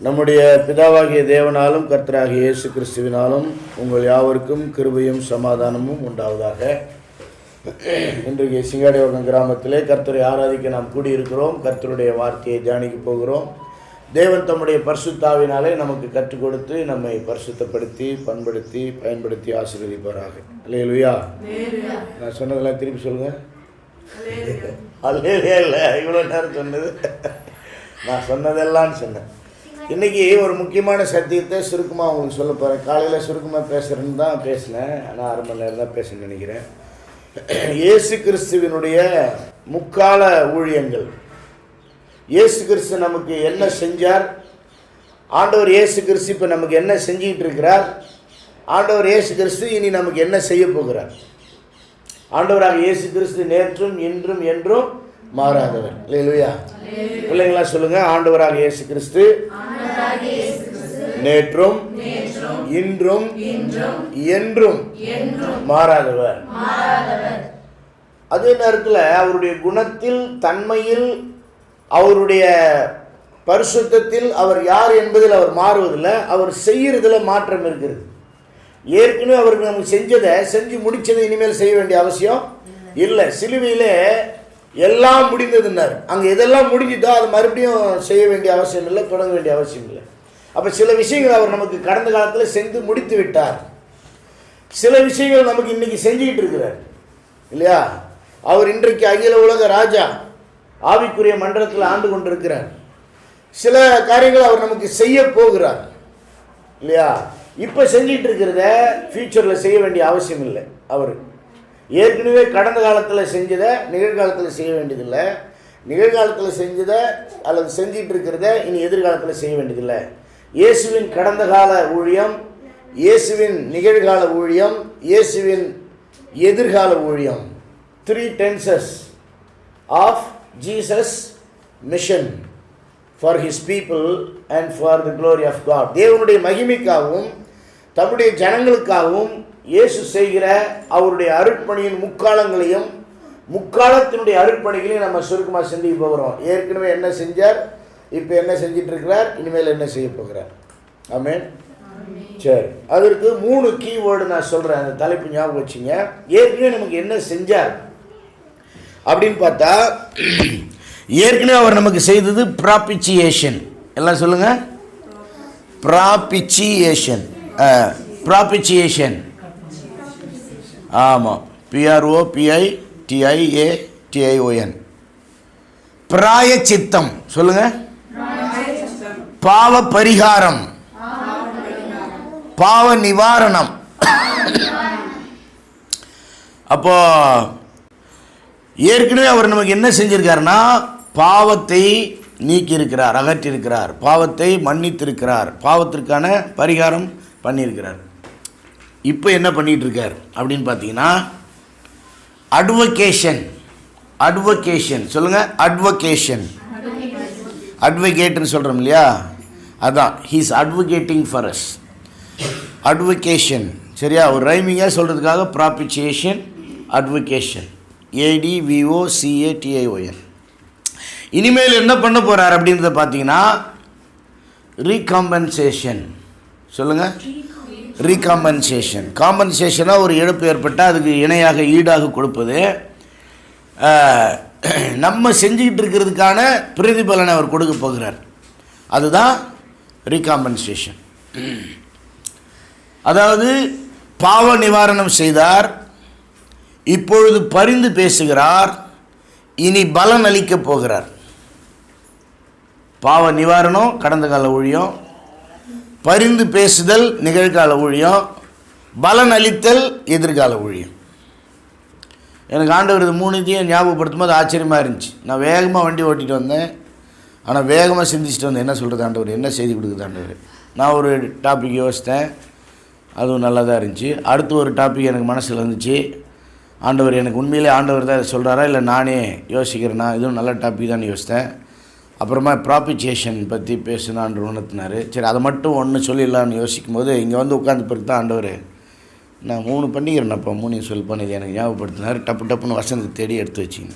நம்முடைய பிதாவாகிய தேவனாலும் கர்த்தராகிய இயேசு கிறிஸ்துவினாலும் உங்கள் யாவருக்கும் கிருபையும் சமாதானமும் உண்டாவதாக. இன்றைக்கு சிங்காடிவகம் கிராமத்திலே கர்த்தரை ஆராதிக்க நாம் கூடியிருக்கிறோம். கர்த்தருடைய வார்த்தையை தியானிக்க போகிறோம். தேவன் தம்முடைய பரிசுத்தாவினாலே நமக்கு கற்றுக் கொடுத்து நம்மை பரிசுத்தப்படுத்தி பண்படுத்தி பயன்படுத்தி ஆசீர்வதிப்பாராக. அல்லேலூயா. நான் சொன்னதெல்லாம் திருப்பி சொல்லுங்கள். அல்லேலூயா. இல்லை, இவ்வளோ நேரம் சொன்னது நான் சொன்னதெல்லாம் சொன்னேன். இன்றைக்கி ஒரு முக்கியமான சத்தியத்தை சுருக்கமாக உங்களுக்கு சொல்ல போகிறேன். காலையில் சுருக்கமாக பேசுகிறேன்னு தான் பேசினேன், ஆனால் 1/2 மணி நேரம் தான் பேசணும்னு நினைக்கிறேன். இயேசு கிறிஸ்துவினுடைய முக்கால ஊழியங்கள். இயேசு கிறிஸ்து நமக்கு என்ன செஞ்சார், ஆண்டவர் இயேசு கிறிஸ்து இப்போ நமக்கு என்ன செஞ்சிகிட்டு இருக்கிறார், ஆண்டவர் இயேசு கிறிஸ்து இனி நமக்கு என்ன செய்ய போகிறார். ஆண்டவராக இயேசு கிறிஸ்து நேற்றும் இன்றும் என்றும் மாறாதவர். அல்லேலூயா. பிள்ளைங்களா சொல்லுங்க, ஆண்டவராக இயேசு கிறிஸ்து நேற்றும் இன்றும் என்றும் மாறாதவர். அதே நேரத்தில் அவருடைய குணத்தில், தன்மையில், அவருடைய பரிசுத்தத்தில் அவர் யார் என்பதில் அவர் மாறுவதில்லை. அவர் செய்யறதுல மாற்றம் இருக்கிறது. ஏற்கனவே அவருக்கு நமக்கு செஞ்சதை செஞ்சு முடிச்சதை இனிமேல் செய்ய வேண்டிய அவசியம் இல்லை. சிலுவையிலே எல்லாம் முடிந்ததுன்னார். அங்கே எதெல்லாம் முடிஞ்சுதோ அது மறுபடியும் செய்ய வேண்டிய அவசியம் இல்லை, தொடங்க வேண்டிய அவசியம் இல்லை. அப்போ சில விஷயங்கள் அவர் நமக்கு கடந்த காலத்தில் செஞ்சு முடித்து விட்டார். சில விஷயங்கள் நமக்கு இன்றைக்கி செஞ்சுக்கிட்டு இருக்கிறார் இல்லையா. அவர் இன்றைக்கு அகில உலக ராஜா, ஆவிக்குரிய மண்டலத்தில் ஆண்டு கொண்டிருக்கிறார். சில காரியங்கள் அவர் நமக்கு செய்ய போகிறார் இல்லையா. இப்போ செஞ்சிகிட்டு இருக்கிறத ஃப்யூச்சரில் செய்ய வேண்டிய அவசியம் இல்லை. அவர் ஏற்கனவே கடந்த காலத்தில் செஞ்சதை நிகழ்காலத்தில் செய்ய வேண்டியதில்லை. நிகழ்காலத்தில் செஞ்சதை அல்லது செஞ்சிகிட்டு இருக்கிறத இனி எதிர்காலத்தில் செய்ய வேண்டியதில்லை. இயேசுவின் கடந்த கால ஊழியம், இயேசுவின் நிகழ்கால ஊழியம், இயேசுவின் எதிர்கால ஊழியம். 3 tenses of Jesus' mission for his people and for the glory of God. தேவனுடைய மகிமைக்காகவும் தம்முடைய ஜனங்களுக்காகவும் இயேசு செய்கிற அவருடைய அருட்பணியின் முக்காலங்களையும் முக்காலத்தினுடைய அருட்பணிகளையும் நம்ம சுருக்கமாக சிந்திக்க போகிறோம். ஏற்கனவே என்ன செஞ்சார், இப்போ என்ன செஞ்சிட்டு இருக்கிறார், இனிமேல் என்ன செய்ய போகிறார். ஆமென். சரி, அதற்கு 3 கீவேர்டு நான் சொல்கிறேன். அந்த தலைப்பு ஞாபகம் வச்சுங்க. ஏற்கனவே நமக்கு என்ன செஞ்சார் அப்படின்னு பார்த்தா, ஏற்கனவே அவர் நமக்கு செய்தது ப்ராபிச்சியேஷன். எல்லாம் சொல்லுங்கள். ப்ராபிச்சியேஷன். ப்ராபிச்சியேஷன். ஆமாம், PROPITIATION. பிராயச்சித்தம். சொல்லுங்க. பாவ பரிகாரம், பாவ நிவாரணம். அப்போ ஏற்கனவே அவர் நமக்கு என்ன செஞ்சிருக்காருன்னா, பாவத்தை நீக்கியிருக்கிறார், அகற்றியிருக்கிறார், பாவத்தை மன்னித்திருக்கிறார், பாவத்திற்கான பரிகாரம் பண்ணியிருக்கிறார். இப்போ என்ன பண்ணிகிட்டு இருக்கார் அப்படின்னு பார்த்தீங்கன்னா, அட்வொகேஷன். அட்வொகேஷன் சொல்லுங்கள். அட்வொகேஷன். அட்வொகேட்னு சொல்கிறோம் இல்லையா, அதான். He's advocating for us. Advocation. சரியா, ஒரு ரைமிங்காக சொல்கிறதுக்காக ப்ராபிச்சியேஷன், அட்வொகேஷன். ADVOCATION. இனிமேல் என்ன பண்ண போகிறார் அப்படின்றத பார்த்தீங்கன்னா, ரீகாம்பன்சேஷன். சொல்லுங்கள். ரீகாம்பன்சேஷன். காம்பன்சேஷனாக ஒரு இழப்பு ஏற்பட்டால் அதுக்கு இணையாக ஈடாக கொடுப்பது. நம்ம செஞ்சுக்கிட்டு இருக்கிறதுக்கான பிரதிபலனை அவர் கொடுக்க போகிறார். அதுதான் ரீகாம்பன்சேஷன். அதாவது பாவ நிவாரணம் செய்தார், இப்பொழுது பரிந்து பேசுகிறார், இனி பலன் அளிக்கப் போகிறார். பாவ நிவாரணம் கடந்த கால ஊழியம், பரிந்து பேசுதல் நிகழ்கால ஊழியம், பலன் அளித்தல் எதிர்கால ஊழியம். எனக்கு ஆண்டவர் இது 3த்தையும் ஞாபகப்படுத்தும் போது ஆச்சரியமாக இருந்துச்சு. நான் வேகமாக வண்டி ஓட்டிகிட்டு வந்தேன், ஆனால் வேகமாக சிந்திச்சுட்டு வந்தேன். என்ன சொல்கிறது ஆண்டவர், என்ன செய்தி கொடுக்குது ஆண்டவர். நான் ஒரு டாபிக் யோசித்தேன், அதுவும் நல்லா தான் இருந்துச்சு. அடுத்து ஒரு டாபிக் எனக்கு மனசில் இருந்துச்சு. ஆண்டவர் எனக்கு உண்மையிலே ஆண்டவர் தான் சொல்கிறாரா இல்லை நானே யோசிக்கிறேன்னா, இதுவும் நல்ல டாபிக் தான் யோசித்தேன். அப்புறமா ப்ராபிச்சியேஷன் பற்றி பேசுனா ஆண்டவர் உணர்த்தினார். சரி, அதை மட்டும் ஒன்று சொல்லிடலான்னு யோசிக்கும் போது இங்கே வந்து உட்காந்து பிறகு தான் ஆண்டவர், நான் 3 பண்ணிக்கிறேன்ப்பா, 3 சொல்லிப்பான்னு இது எனக்கு ஞாபகப்படுத்தினார். டப்புன்னு வசனத்தை தேடி எடுத்து வச்சிங்க.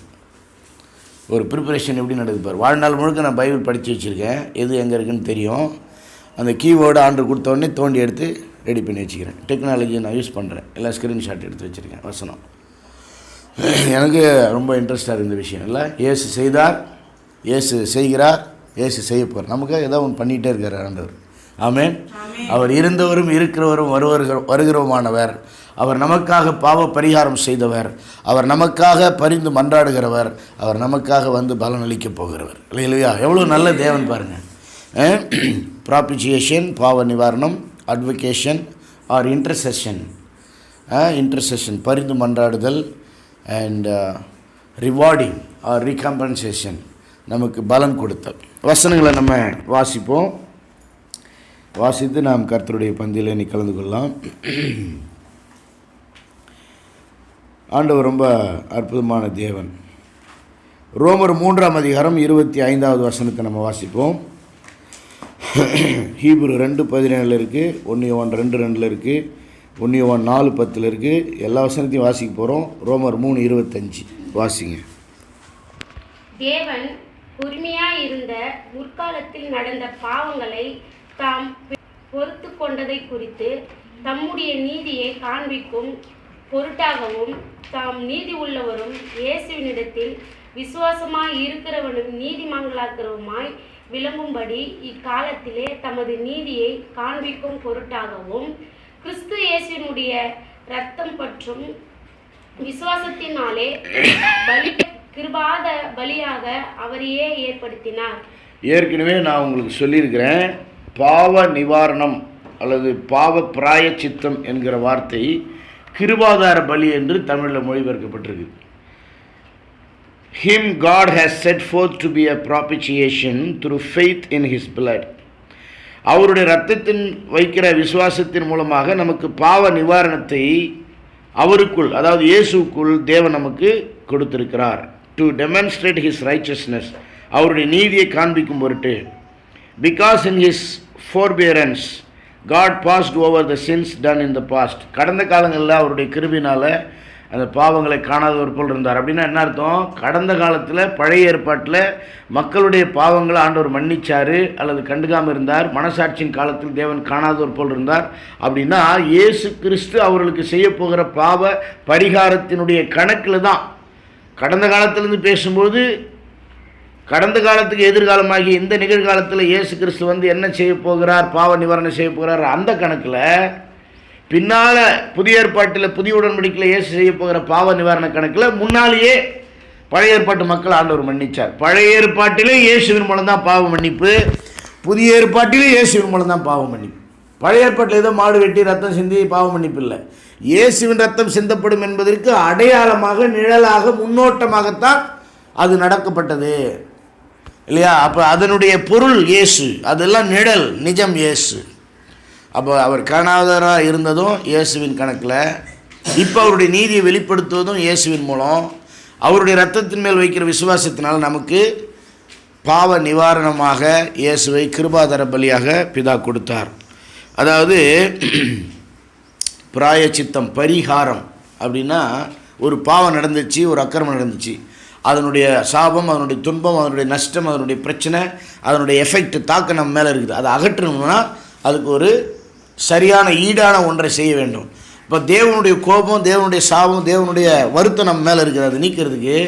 ஒரு ப்ரிப்பரேஷன் எப்படி நடக்குது பாரு. வாழ்நாள் முழுக்க நான் பைபிள் படித்து வச்சுருக்கேன், எது எங்கே இருக்குதுன்னு தெரியும். அந்த கீவேர்டு ஆண்டு கொடுத்த உடனே தோண்டி எடுத்து ரெடி பண்ணி வச்சுக்கிறேன். டெக்னாலஜியை நான் யூஸ் பண்ணுறேன். எல்லாம் ஸ்க்ரீன்ஷாட் எடுத்து வச்சுருக்கேன். வசனம் எனக்கு ரொம்ப இன்ட்ரெஸ்டாக இருந்த விஷயம் இல்லை. இயேசு செய்தார், இயேசு செய்கிறார், இயேசு செய்ய போகிறார். நமக்காக ஏதாவது ஒன்று பண்ணிகிட்டே இருக்கார் ஆண்டவர். ஆமென். அவர் இருந்தவரும் இருக்கிறவரும் வருகிறவருமானவர். அவர் நமக்காக பாவ பரிகாரம் செய்தவர். அவர் நமக்காக பரிந்து மன்றாடுகிறவர். அவர் நமக்காக வந்து பலனளிக்க போகிறவர். இல்லையா? எவ்வளோ நல்ல தேவன் பாருங்கள். ப்ராபிசியேஷன் பாவ நிவாரணம், அட்வொகேஷன் ஆர் இன்டர்செஷன், பரிந்து மன்றாடுதல், அண்ட் ரிவார்டிங் ஆர் ரீகம்பன்சேஷன், நமக்கு பலன் கொடுத்தல். வசனங்களை நம்ம வாசிப்போம். வாசித்து நாம் கர்த்தருடைய பந்தியில் இன்னைக்கு கலந்து கொள்ளலாம். ஆண்டவர் ரொம்ப அற்புதமான தேவன். ரோமர் 3ஆம் அதிகாரம் 25வது வசனத்தை நம்ம வாசிப்போம். ஹீப்ரு 2:17 இருக்குது, 1 யோவான் 2:2 இருக்குது, 1 யோவான் 4:10 இருக்குது. எல்லா வசனத்தையும் வாசிக்க போகிறோம். ரோமர் 3:25 வாசிங்க. தேவன் பொறுமையாயிருந்த முற்காலத்தில் நடந்த பாவங்களை தாம் பொறுத்து கொண்டதை குறித்து தம்முடைய நீதியை காண்பிக்கும் பொருட்டாகவும் தாம் நீதி உள்ளவரும் இயேசுவினிடத்தில் விசுவாசமாய் இருக்கிறவனும் நீதிமான்களாக்கிறவுமாய் விளங்கும்படி இக்காலத்திலே தமது நீதியை காண்பிக்கும் பொருட்டாகவும் கிறிஸ்து இயேசுவினுடைய இரத்தம் பற்றும் விசுவாசத்தினாலே கிருபாத பலியாக அவரையே ஏற்படுத்தினார். ஏற்கனவே நான் உங்களுக்கு சொல்லியிருக்கிறேன், பாவ நிவாரணம் அல்லது பாவ பிராயச்சித்தம் என்கிற வார்த்தை கிருபாதார பலி என்று தமிழில் மொழிபெயர்க்கப்பட்டிருக்கு. Him God has set forth to be a propitiation through faith in his blood. அவருடைய இரத்தத்தின் வைக்கிற விசுவாசத்தின் மூலமாக நமக்கு பாவ நிவாரணத்தை அவருக்குள், அதாவது இயேசுக்குள் தேவன் நமக்கு கொடுத்திருக்கிறார். டு டெமான்ஸ்ட்ரேட் his righteousness, அவருடைய நீதியை காண்பிக்கும் பொருட்டு. Because in his forbearance God passed over the sins done in the past. கடந்த காலங்களில் அவருடைய கிருபையினால் அந்த பாவங்களை காணாதவர் போல் இருந்தார். அப்படின்னா என்ன அர்த்தம்? கடந்த காலத்தில் பழைய ஏற்பாட்டில் மக்களுடைய பாவங்களை ஆண்டவர் மன்னிச்சார் அல்லது கண்டுக்காமல் இருந்தார். மனசாட்சியின் காலத்தில் தேவன் காணாதவர் போல் இருந்தார். அப்படின்னா இயேசு கிறிஸ்து அவர்களுக்கு செய்ய போகிற பாவ பரிகாரத்தினுடைய கணக்கில் தான் கடந்த காலத்திலேருந்து பேசும்போது கடந்த காலத்துக்கு எதிர்காலமாகி இந்த நிகழ்காலத்தில் இயேசு கிறிஸ்து வந்து என்ன செய்ய போகிறார், பாவ நிவாரணம் செய்ய போகிறார், அந்த கணக்கில் பின்னால் புதிய ஏற்பாட்டில் புதிய உடன்படிக்கையில் இயேசு செய்ய போகிற பாவ நிவாரண கணக்கில் முன்னாலேயே பழைய ஏற்பாட்டு மக்கள் ஆண்டவர் மன்னிச்சார். பழைய ஏற்பாட்டிலே இயேசுவின் மூலம் தான் பாவ மன்னிப்பு, புதிய ஏற்பாட்டிலே இயேசுவின் மூலம் தான் பாவ மன்னிப்பு. பழைய ஏற்பாட்டில் ஏதோ மாடு வெட்டி ரத்தம் சிந்தி பாவ மன்னிப்பு இல்லை. இயேசுவின் ரத்தம் சிந்தப்படும் என்பதற்கு அடையாளமாக, நிழலாக, முன்னோட்டமாகத்தான் அது நடக்கப்பட்டது இல்லையா? அப்போ அதனுடைய பொருள் இயேசு, அதெல்லாம் நிழல், நிஜம் இயேசு. அப்போ அவர் காணாதவராக இருந்ததும் இயேசுவின் கணக்கில், இப்போ அவருடைய நீதியை வெளிப்படுத்துவதும் இயேசுவின் மூலம், அவருடைய இரத்தத்தின் மேல் வைக்கிற விசுவாசத்தினால் நமக்கு பாவ நிவாரணமாக இயேசுவை கிருபாதார பலியாக பிதா கொடுத்தார். அதாவது பிராயச்சித்தம், பரிகாரம் அப்படின்னா ஒரு பாவம் நடந்துச்சு, ஒரு அக்கிரமம் நடந்துச்சு, அதனுடைய சாபம், அதனுடைய துன்பம், அதனுடைய நஷ்டம், அதனுடைய பிரச்சனை, அதனுடைய எஃபெக்ட், தாக்கம் நம்ம மேலே இருக்குது. அதை அகற்றணும்னா அதுக்கு ஒரு சரியான ஈடான ஒன்றை செய்ய வேண்டும். இப்போ தேவனுடைய கோபம், தேவனுடைய சாபம், தேவனுடைய வருத்தம் நம்ம மேலே இருக்குது. அதை நீக்கிறதுக்கு,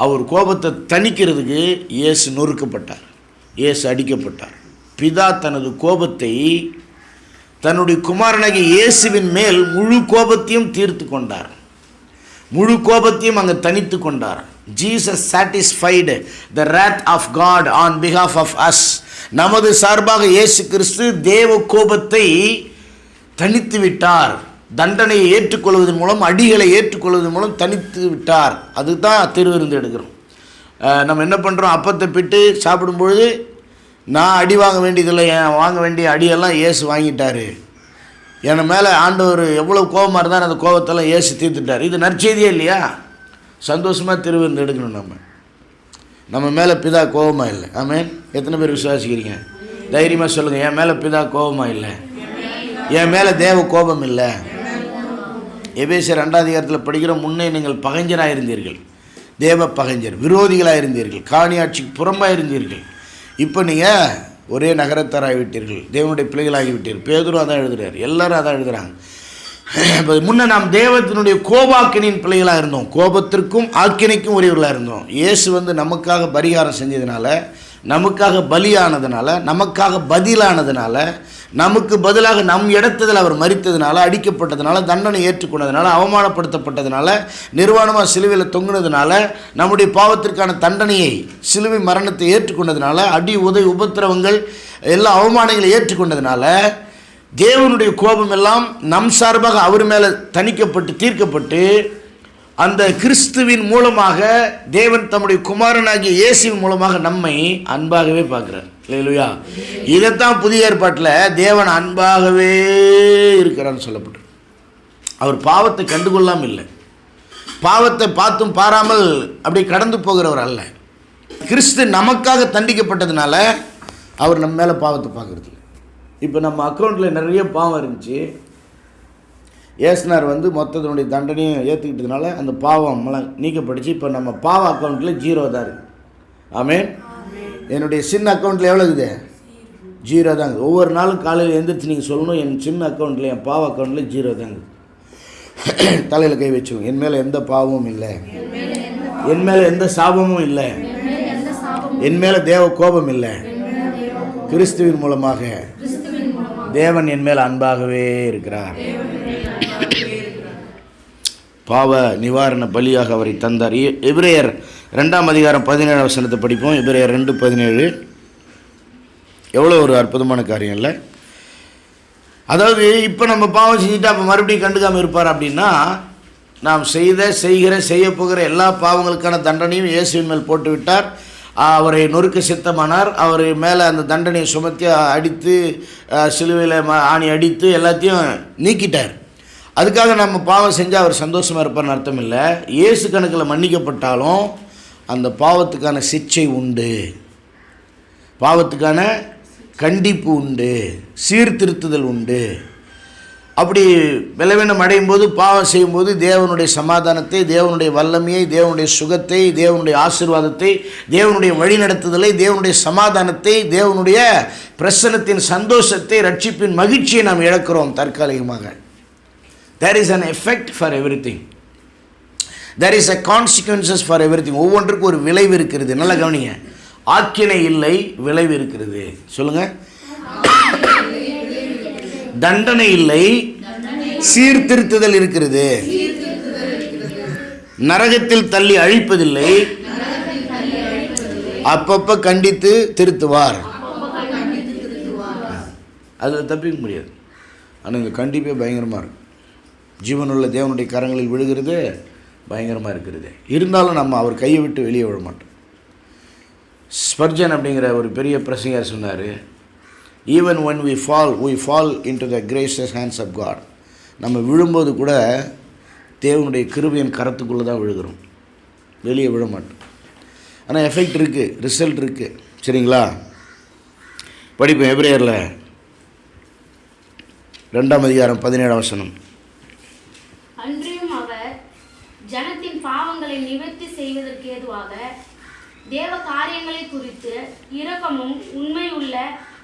அவர் கோபத்தை தணிக்கிறதுக்கு இயேசு நொறுக்கப்பட்டார், இயேசு அடிக்கப்பட்டார். பிதா தனது கோபத்தை தன்னுடைய குமாரனாகிய இயேசுவின் மேல் முழு கோபத்தையும் தீர்த்து கொண்டார், முழு கோபத்தையும் அங்கே தனித்து கொண்டார். Jesus satisfied the wrath of God on behalf of us. நமது சார்பாக இயேசு கிறிஸ்து தேவ கோபத்தை தனித்து விட்டார். தண்டனையை ஏற்றுக்கொள்வதன் மூலம், அடிகளை ஏற்றுக்கொள்வதன் மூலம் தனித்து விட்டார். அதுதான் திருவிருந்து எடுக்கிறோம். நம்ம என்ன பண்ணுறோம்? அப்பத்தை பிட்டு சாப்பிடும்பொழுது நான் அடி வாங்க வேண்டியதில்லை, வாங்க வேண்டிய அடியெல்லாம் இயேசு வாங்கிட்டார். என் மேலே ஆண்டவர் எவ்வளோ கோபமாக இருந்தால் அந்த கோபத்தெல்லாம் இயேசு தீர்த்துட்டார். இது நற்செய்தியே இல்லையா? சந்தோஷமாக திருவிருந்து எடுக்கணும். நம்ம மேலே பிதா கோபமாக இல்லை. ஆமென். எத்தனை பேர் விசுவாசிக்கிறீங்க? தைரியமாக சொல்லுங்கள், என் மேலே பிதா கோபமாக இல்லை, என் மேலே தேவ கோபம் இல்லை. எபேசியர் 2ஆம் அதிகாரத்தில் படிக்கிற, முன்னே நீங்கள் பகைஞராக இருந்தீர்கள், தேவ பகைஞர், விரோதிகளாக இருந்தீர்கள், காணியாட்சிக்கு புறம்பாக இருந்தீர்கள். இப்போ நீங்கள் ஒரே நகரத்தாராகிவிட்டீர்கள், தேவனுடைய பிள்ளைகளாகிவிட்டீர்கள். பேதுரு அதான் எழுதுகிறார், எல்லாரும் அதான் எழுதுகிறாங்க. முன்ன நாம் தேவத்தினுடைய கோபாக்கினின் பிள்ளைகளாக இருந்தோம், கோபத்திற்கும் ஆக்கினைக்கும் உரியவர்களாக இருந்தோம். இயேசு நமக்காக பரிகாரம் செஞ்சதுனால, நமக்காக பலியானதுனால, நமக்காக பதிலானதுனால, நமக்கு பதிலாக நம் இடத்துல அவர் மரித்ததுனால, அடிக்கப்பட்டதுனால, தண்டனை ஏற்றுக்கொண்டதுனால, அவமானப்படுத்தப்பட்டதுனால, நிர்வாணமாக சிலுவையில் தொங்குனதுனால, நம்முடைய பாவத்திற்கான தண்டனையை சிலுவை மரணத்தை ஏற்றுக்கொண்டதுனால, அடி உதை உபத்திரவங்கள் எல்லா அவமானங்களை ஏற்றுக்கொண்டதுனால, தேவனுடைய கோபம் எல்லாம் நம் சார்பாக அவர் மேலே தணிக்கப்பட்டு தீர்க்கப்பட்டு, அந்த கிறிஸ்துவின் மூலமாக தேவன் தம்முடைய குமாரனாகிய இயேசுவின் மூலமாக நம்மை அன்பாகவே பார்க்குறார். இல்லையா? இதைத்தான் புதிய ஏற்பாட்டில் தேவன் அன்பாகவே இருக்கிறான்னு சொல்லப்பட்டு, அவர் பாவத்தை கண்டுகொள்ளாமல் இல்லை, பாவத்தை பார்த்தும் பாராமல் அப்படி கடந்து போகிறவர் அல்ல. கிறிஸ்து நமக்காக தண்டிக்கப்பட்டதுனால அவர் நம்ம மேலே பாவத்தை பார்க்குறது. இப்போ நம்ம அக்கௌண்ட்டில் நிறைய பாவம் இருந்துச்சு, ஏசுனார் மொத்தத்தினுடைய தண்டனையும் ஏற்றுக்கிட்டதுனால அந்த பாவம் நீக்கப்பட்டுச்சு. இப்போ நம்ம பாவ அக்கௌண்ட்டில் 0 தான் இருக்குது. ஆமென். என்னுடைய சின்ன அக்கௌண்ட்டில் எவ்வளோ இருக்குது? 0 தாங்க. ஒவ்வொரு நாளும் காலையில் எழுந்திரிச்சு நீங்கள் சொல்லணும், என் சின்ன அக்கௌண்ட்டில், என் பாவ அக்கௌண்ட்டில் 0 தாங்க. தலையில் கை வச்சுக்கோங்க. என் மேலே எந்த பாவமும் இல்லை, என் மேலே எந்த சாபமும் இல்லை, என் மேலே தேவ கோபம் இல்லை. கிறிஸ்துவின் மூலமாக தேவன் என் மேல் அன்பாகவே இருக்கிறார். பாவ நிவாரண பலியாக அவரை தந்தார். எபிரேயர் 2ஆம் அதிகாரம் 17ஆம் வசனத்தை படிப்போம். எபிரேயர் 2:17. எவ்வளோ ஒரு அற்புதமான காரியம் இல்லை? அதாவது இப்போ நம்ம பாவம் செஞ்சுட்டு அப்போ மறுபடியும் கண்டுக்காமல் இருப்பார் அப்படின்னா, நாம் செய்ய போகிற எல்லா பாவங்களுக்கான தண்டனையும் இயேசுவின் மேல் போட்டு விட்டார். அவரை நொறுக்க சித்தமானார். அவர் மேலே அந்த தண்டனையை சுமத்தி அடித்து சிலுவையில் ஆணி அடித்து எல்லாத்தையும் நீக்கிட்டார். அதுக்காக நம்ம பாவம் செஞ்சால் அவர் சந்தோஷமாக இருப்பார்னு அர்த்தம் இல்லை. இயேசு கணக்கில் மன்னிக்கப்பட்டாலும் அந்த பாவத்துக்கான சிக்ஷை உண்டு, பாவத்துக்கான கண்டிப்பு உண்டு, சீர்திருத்துதல் உண்டு. அப்படி பலவீனம் அடையும் போது, பாவம் செய்யும்போது தேவனுடைய சமாதானத்தை, தேவனுடைய வல்லமையை, தேவனுடைய சுகத்தை, தேவனுடைய ஆசீர்வாதத்தை, தேவனுடைய வழிநடத்துதலை, தேவனுடைய சமாதானத்தை, தேவனுடைய பிரசன்னத்தின் சந்தோஷத்தை, ரட்சிப்பின் மகிழ்ச்சியை நாம் இழக்கிறோம் தற்காலிகமாக. There is an effect for everything. There is a consequences for everything. ஒவ்வொன்றுக்கும் ஒரு விளைவு இருக்கிறது. நல்லா கவனிங்க. ஆக்கினை இல்லை, விளைவு இருக்கிறது. சொல்லுங்க. தண்டனை இல்லை, சீர்திருத்துதல் இருக்கிறது. நரகத்தில் தள்ளி அழிப்பதில்லை, அப்பப்ப கண்டித்து திருத்துவார். அதில் தப்பிக்க முடியாது. ஆனால் இந்த கண்டிப்பே பயங்கரமாக இருக்கும். ஜீவனுள்ள தேவனுடைய கரங்களில் விழுகிறது பயங்கரமாக இருக்கிறது. இருந்தாலும் நம்ம அவர் கையை விட்டு வெளியே விழ மாட்டோம். ஸ்பர்ஜன் அப்படிங்கிற ஒரு பெரிய பிரசங்கர் சொன்னார், even when we fall into the gracious hands of God. நம்ம விழும்போது கூட தேவனுடைய கிருபையின் கரத்துக்குள்ளே தான் விழுகிறோம், வெளியே விழ மாட்டோம். ஆனால் எஃபெக்ட் இருக்குது, ரிசல்ட் இருக்குது. சரிங்களா? படிப்போம். எபிரேயரில் 2ஆம் அதிகாரம் 17ஆம் வசனம். அன்றியும் அவர் ஜனத்தின் பாவங்களை நிவர்த்தி செய்வதற்கு ஏதுவாக தேவ காரியங்களை குறித்து இரக்கமும் உண்மையுள்ள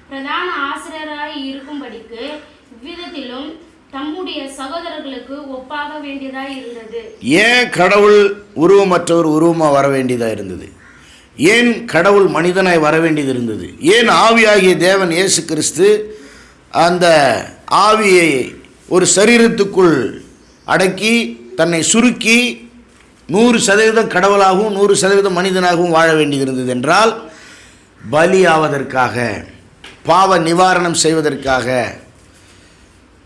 பிரதான ஆசிரியராய் இருக்கும்படிக்கு இவ்விதத்திலும் தம்முடைய சகோதரர்களுக்கு ஒப்பாக வேண்டியதாய் இருந்தது. ஏன் கடவுள் உருவமற்றவர் உருவமாக வர வேண்டியதாக இருந்தது? ஏன் கடவுள் மனிதனாய் வர வேண்டியது இருந்தது? ஏன் ஆவியாகிய தேவன் இயேசு கிறிஸ்து அந்த ஆவியை ஒரு சரீரத்துக்குள் அடக்கி தன்னை சுருக்கி 100% கடவுளாகவும் 100% மனிதனாகவும் வாழ வேண்டியது இருந்தது என்றால், பலியாவதற்காக, பாவ நிவாரணம் செய்வதற்காக,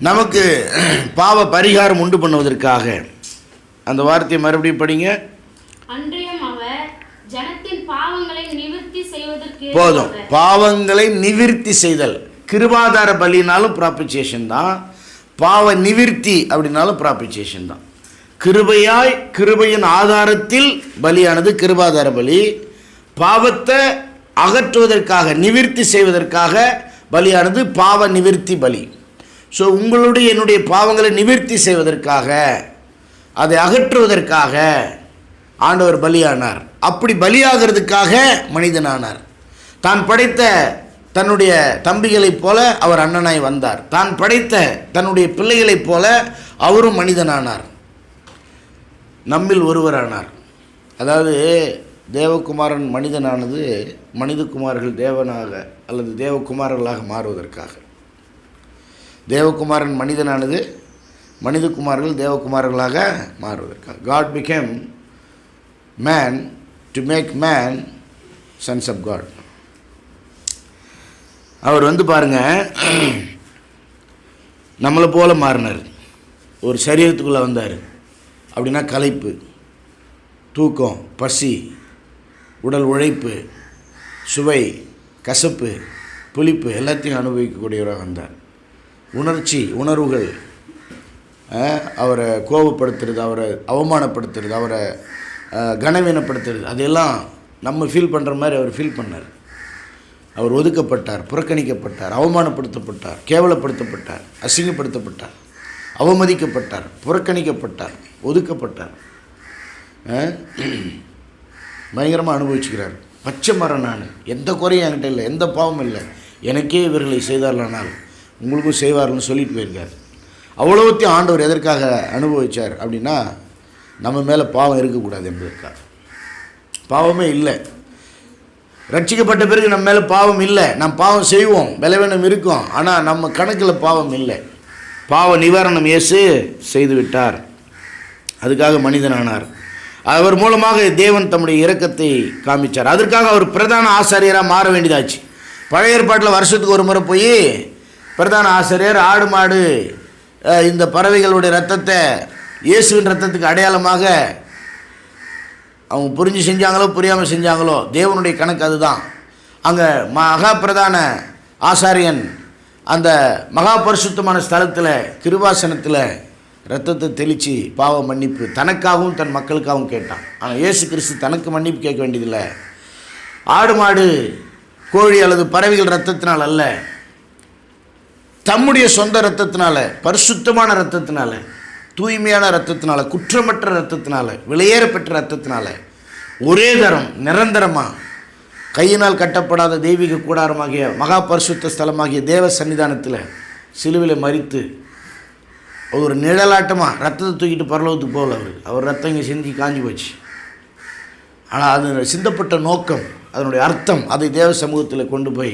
நமக்கு பாவ பரிகாரம் உண்டு பண்ணுவதற்காக. அந்த வார்த்தையை மறுபடியும் படிங்க. அன்றியும் அவர் ஜனத்தின் பாவங்களை நிவர்த்தி செய்வதற்கு போதும். பாவங்களை நிவர்த்தி செய்தல் கிருபாதார பலினாலும் ப்ராபிச்சேஷன் தான், பாவ நிவிர்த்தி அப்படின்னாலும் ப்ராபிச்சேஷன் தான். கிருபையாய் கிருபையின் ஆதாரத்தில் பலியானது கிருபாதார பலி. பாவத்தை அகற்றுவதற்காக, நிவிர்த்தி செய்வதற்காக பலியானது பாவ நிவிர்த்தி பலி. ஸோ உங்களுடைய என்னுடைய பாவங்களை நிவிர்த்தி செய்வதற்காக, அதை அகற்றுவதற்காக ஆண்டவர் பலியானார். அப்படி பலியாகிறதுக்காக மனிதனானார். தான் படைத்த தன்னுடைய தம்பிகளைப் போல அவர் அண்ணனாய் வந்தார். தான் படைத்த தன்னுடைய பிள்ளைகளைப் போல அவரும் மனிதனானார், நம்மில் ஒருவரானார். அதாவது தேவகுமாரன் மனிதனானது மனிதகுமாரர்கள் தேவனாக அல்லது தேவகுமாரர்களாக மாறுவதற்காக. தேவகுமாரன் மனிதனானது மனிதகுமாரர்கள் தேவகுமாரர்களாக மாறுவதற்காக. God became man to make man sons of God. அவர் பாருங்க நம்மளை போல மாறினார், ஒரு சரீரத்துக்குள்ளே வந்தார். அப்படின்னா களைப்பு, தூக்கம், பசி, உடல் உழைப்பு, சுவை, கசப்பு, புளிப்பு எல்லாத்தையும் அனுபவிக்கக்கூடியவராக வந்தார். உணர்ச்சி, உணர்வுகள், அவரை கோபப்படுத்துறது, அவரை அவமானப்படுத்துறது, அவரை கனவீனப்படுத்துறது, அதெல்லாம் நம்ம ஃபீல் பண்ணுற மாதிரி அவர் ஃபீல் பண்ணார். அவர் ஒதுக்கப்பட்டார், புறக்கணிக்கப்பட்டார், அவமானப்படுத்தப்பட்டார், கேவலப்படுத்தப்பட்டார், அசிங்கப்படுத்தப்பட்டார், அவமதிக்கப்பட்டார், புறக்கணிக்கப்பட்டார், ஒதுக்கப்பட்டார். பயங்கரமாக அனுபவிச்சுக்கிறார். பச்சை மரம் நான், எந்த குறையும் என்கிட்ட இல்லை, எந்த பாவமும் இல்லை, எனக்கே இவர்களை செய்தார்களானால் உங்களுக்கும் செய்வார்கள்னு சொல்லிட்டு போயிருக்கார். அவ்வளோத்தையும் ஆண்டவர் எதற்காக அனுபவித்தார் அப்படின்னா நம்ம மேலே பாவம் இருக்கக்கூடாது என்பதற்காக. பாவமே இல்லை, ரட்சிக்கப்பட்ட பிறகு நம்ம மேலே பாவம் இல்லை. நாம் பாவம் செய்வோம், பலவீனம் இருக்கும், ஆனால் நம்ம கணக்கில் பாவம் இல்லை. பாவ நிவாரணம் இயேசு செய்து விட்டார். அதுக்காக மனிதனானார். அவர் மூலமாக தேவன் தம்முடைய இரக்கத்தை காமிச்சார். அதற்காக அவர் பிரதான ஆசாரியராக மாற வேண்டியதாச்சு. பழைய ஏற்பாட்டில் வருஷத்துக்கு ஒரு முறை போய் பிரதான ஆசாரியர் ஆடு மாடு இந்த பறவைகளுடைய ரத்தத்தை இயேசுவின் ரத்தத்துக்கு அடையாளமாக அவங்க புரிஞ்சு செஞ்சாங்களோ புரியாமல் செஞ்சாங்களோ தேவனுடைய கணக்கு அதுதான். அங்கே மகா பிரதான ஆசாரியன் அந்த மகா பரிசுத்தமான ஸ்தலத்தில் கிருபாசனத்தில் ரத்தத்தை தெளித்து பாவ மன்னிப்பு தனக்காகவும் தன் மக்களுக்காகவும் கேட்டான். ஆனால் இயேசு கிறிஸ்து தனக்கு மன்னிப்பு கேட்க வேண்டியதில்லை. ஆடு மாடு கோழி அல்லது பறவைகள் ரத்தத்தினால் அல்ல, தம்முடைய சொந்த இரத்தத்தினால, பரிசுத்தமான இரத்தத்தினால, தூய்மையான இரத்தத்தினால, குற்றமற்ற இரத்தத்தினால, விலையேற பெற்ற இரத்தத்தினால ஒரே தரம் நிரந்தரமாக கையினால் கட்டப்படாத தெய்வீக கூடாரமாகிய மகா பரிசுத்த ஸ்தலமாகிய தேவ சன்னிதானத்தில் சிலுவையில் மரித்து ஒரு நிழலாட்டமாக ரத்தத்தை தூக்கிட்டு பரலோகத்துக்கு போகல. அவர் ரத்தம் இங்கே சிந்தி காஞ்சி போச்சு. ஆனால் அது சிந்தப்பட்ட நோக்கம், அதனுடைய அர்த்தம், அதை தேவ சமூகத்தில் கொண்டு போய்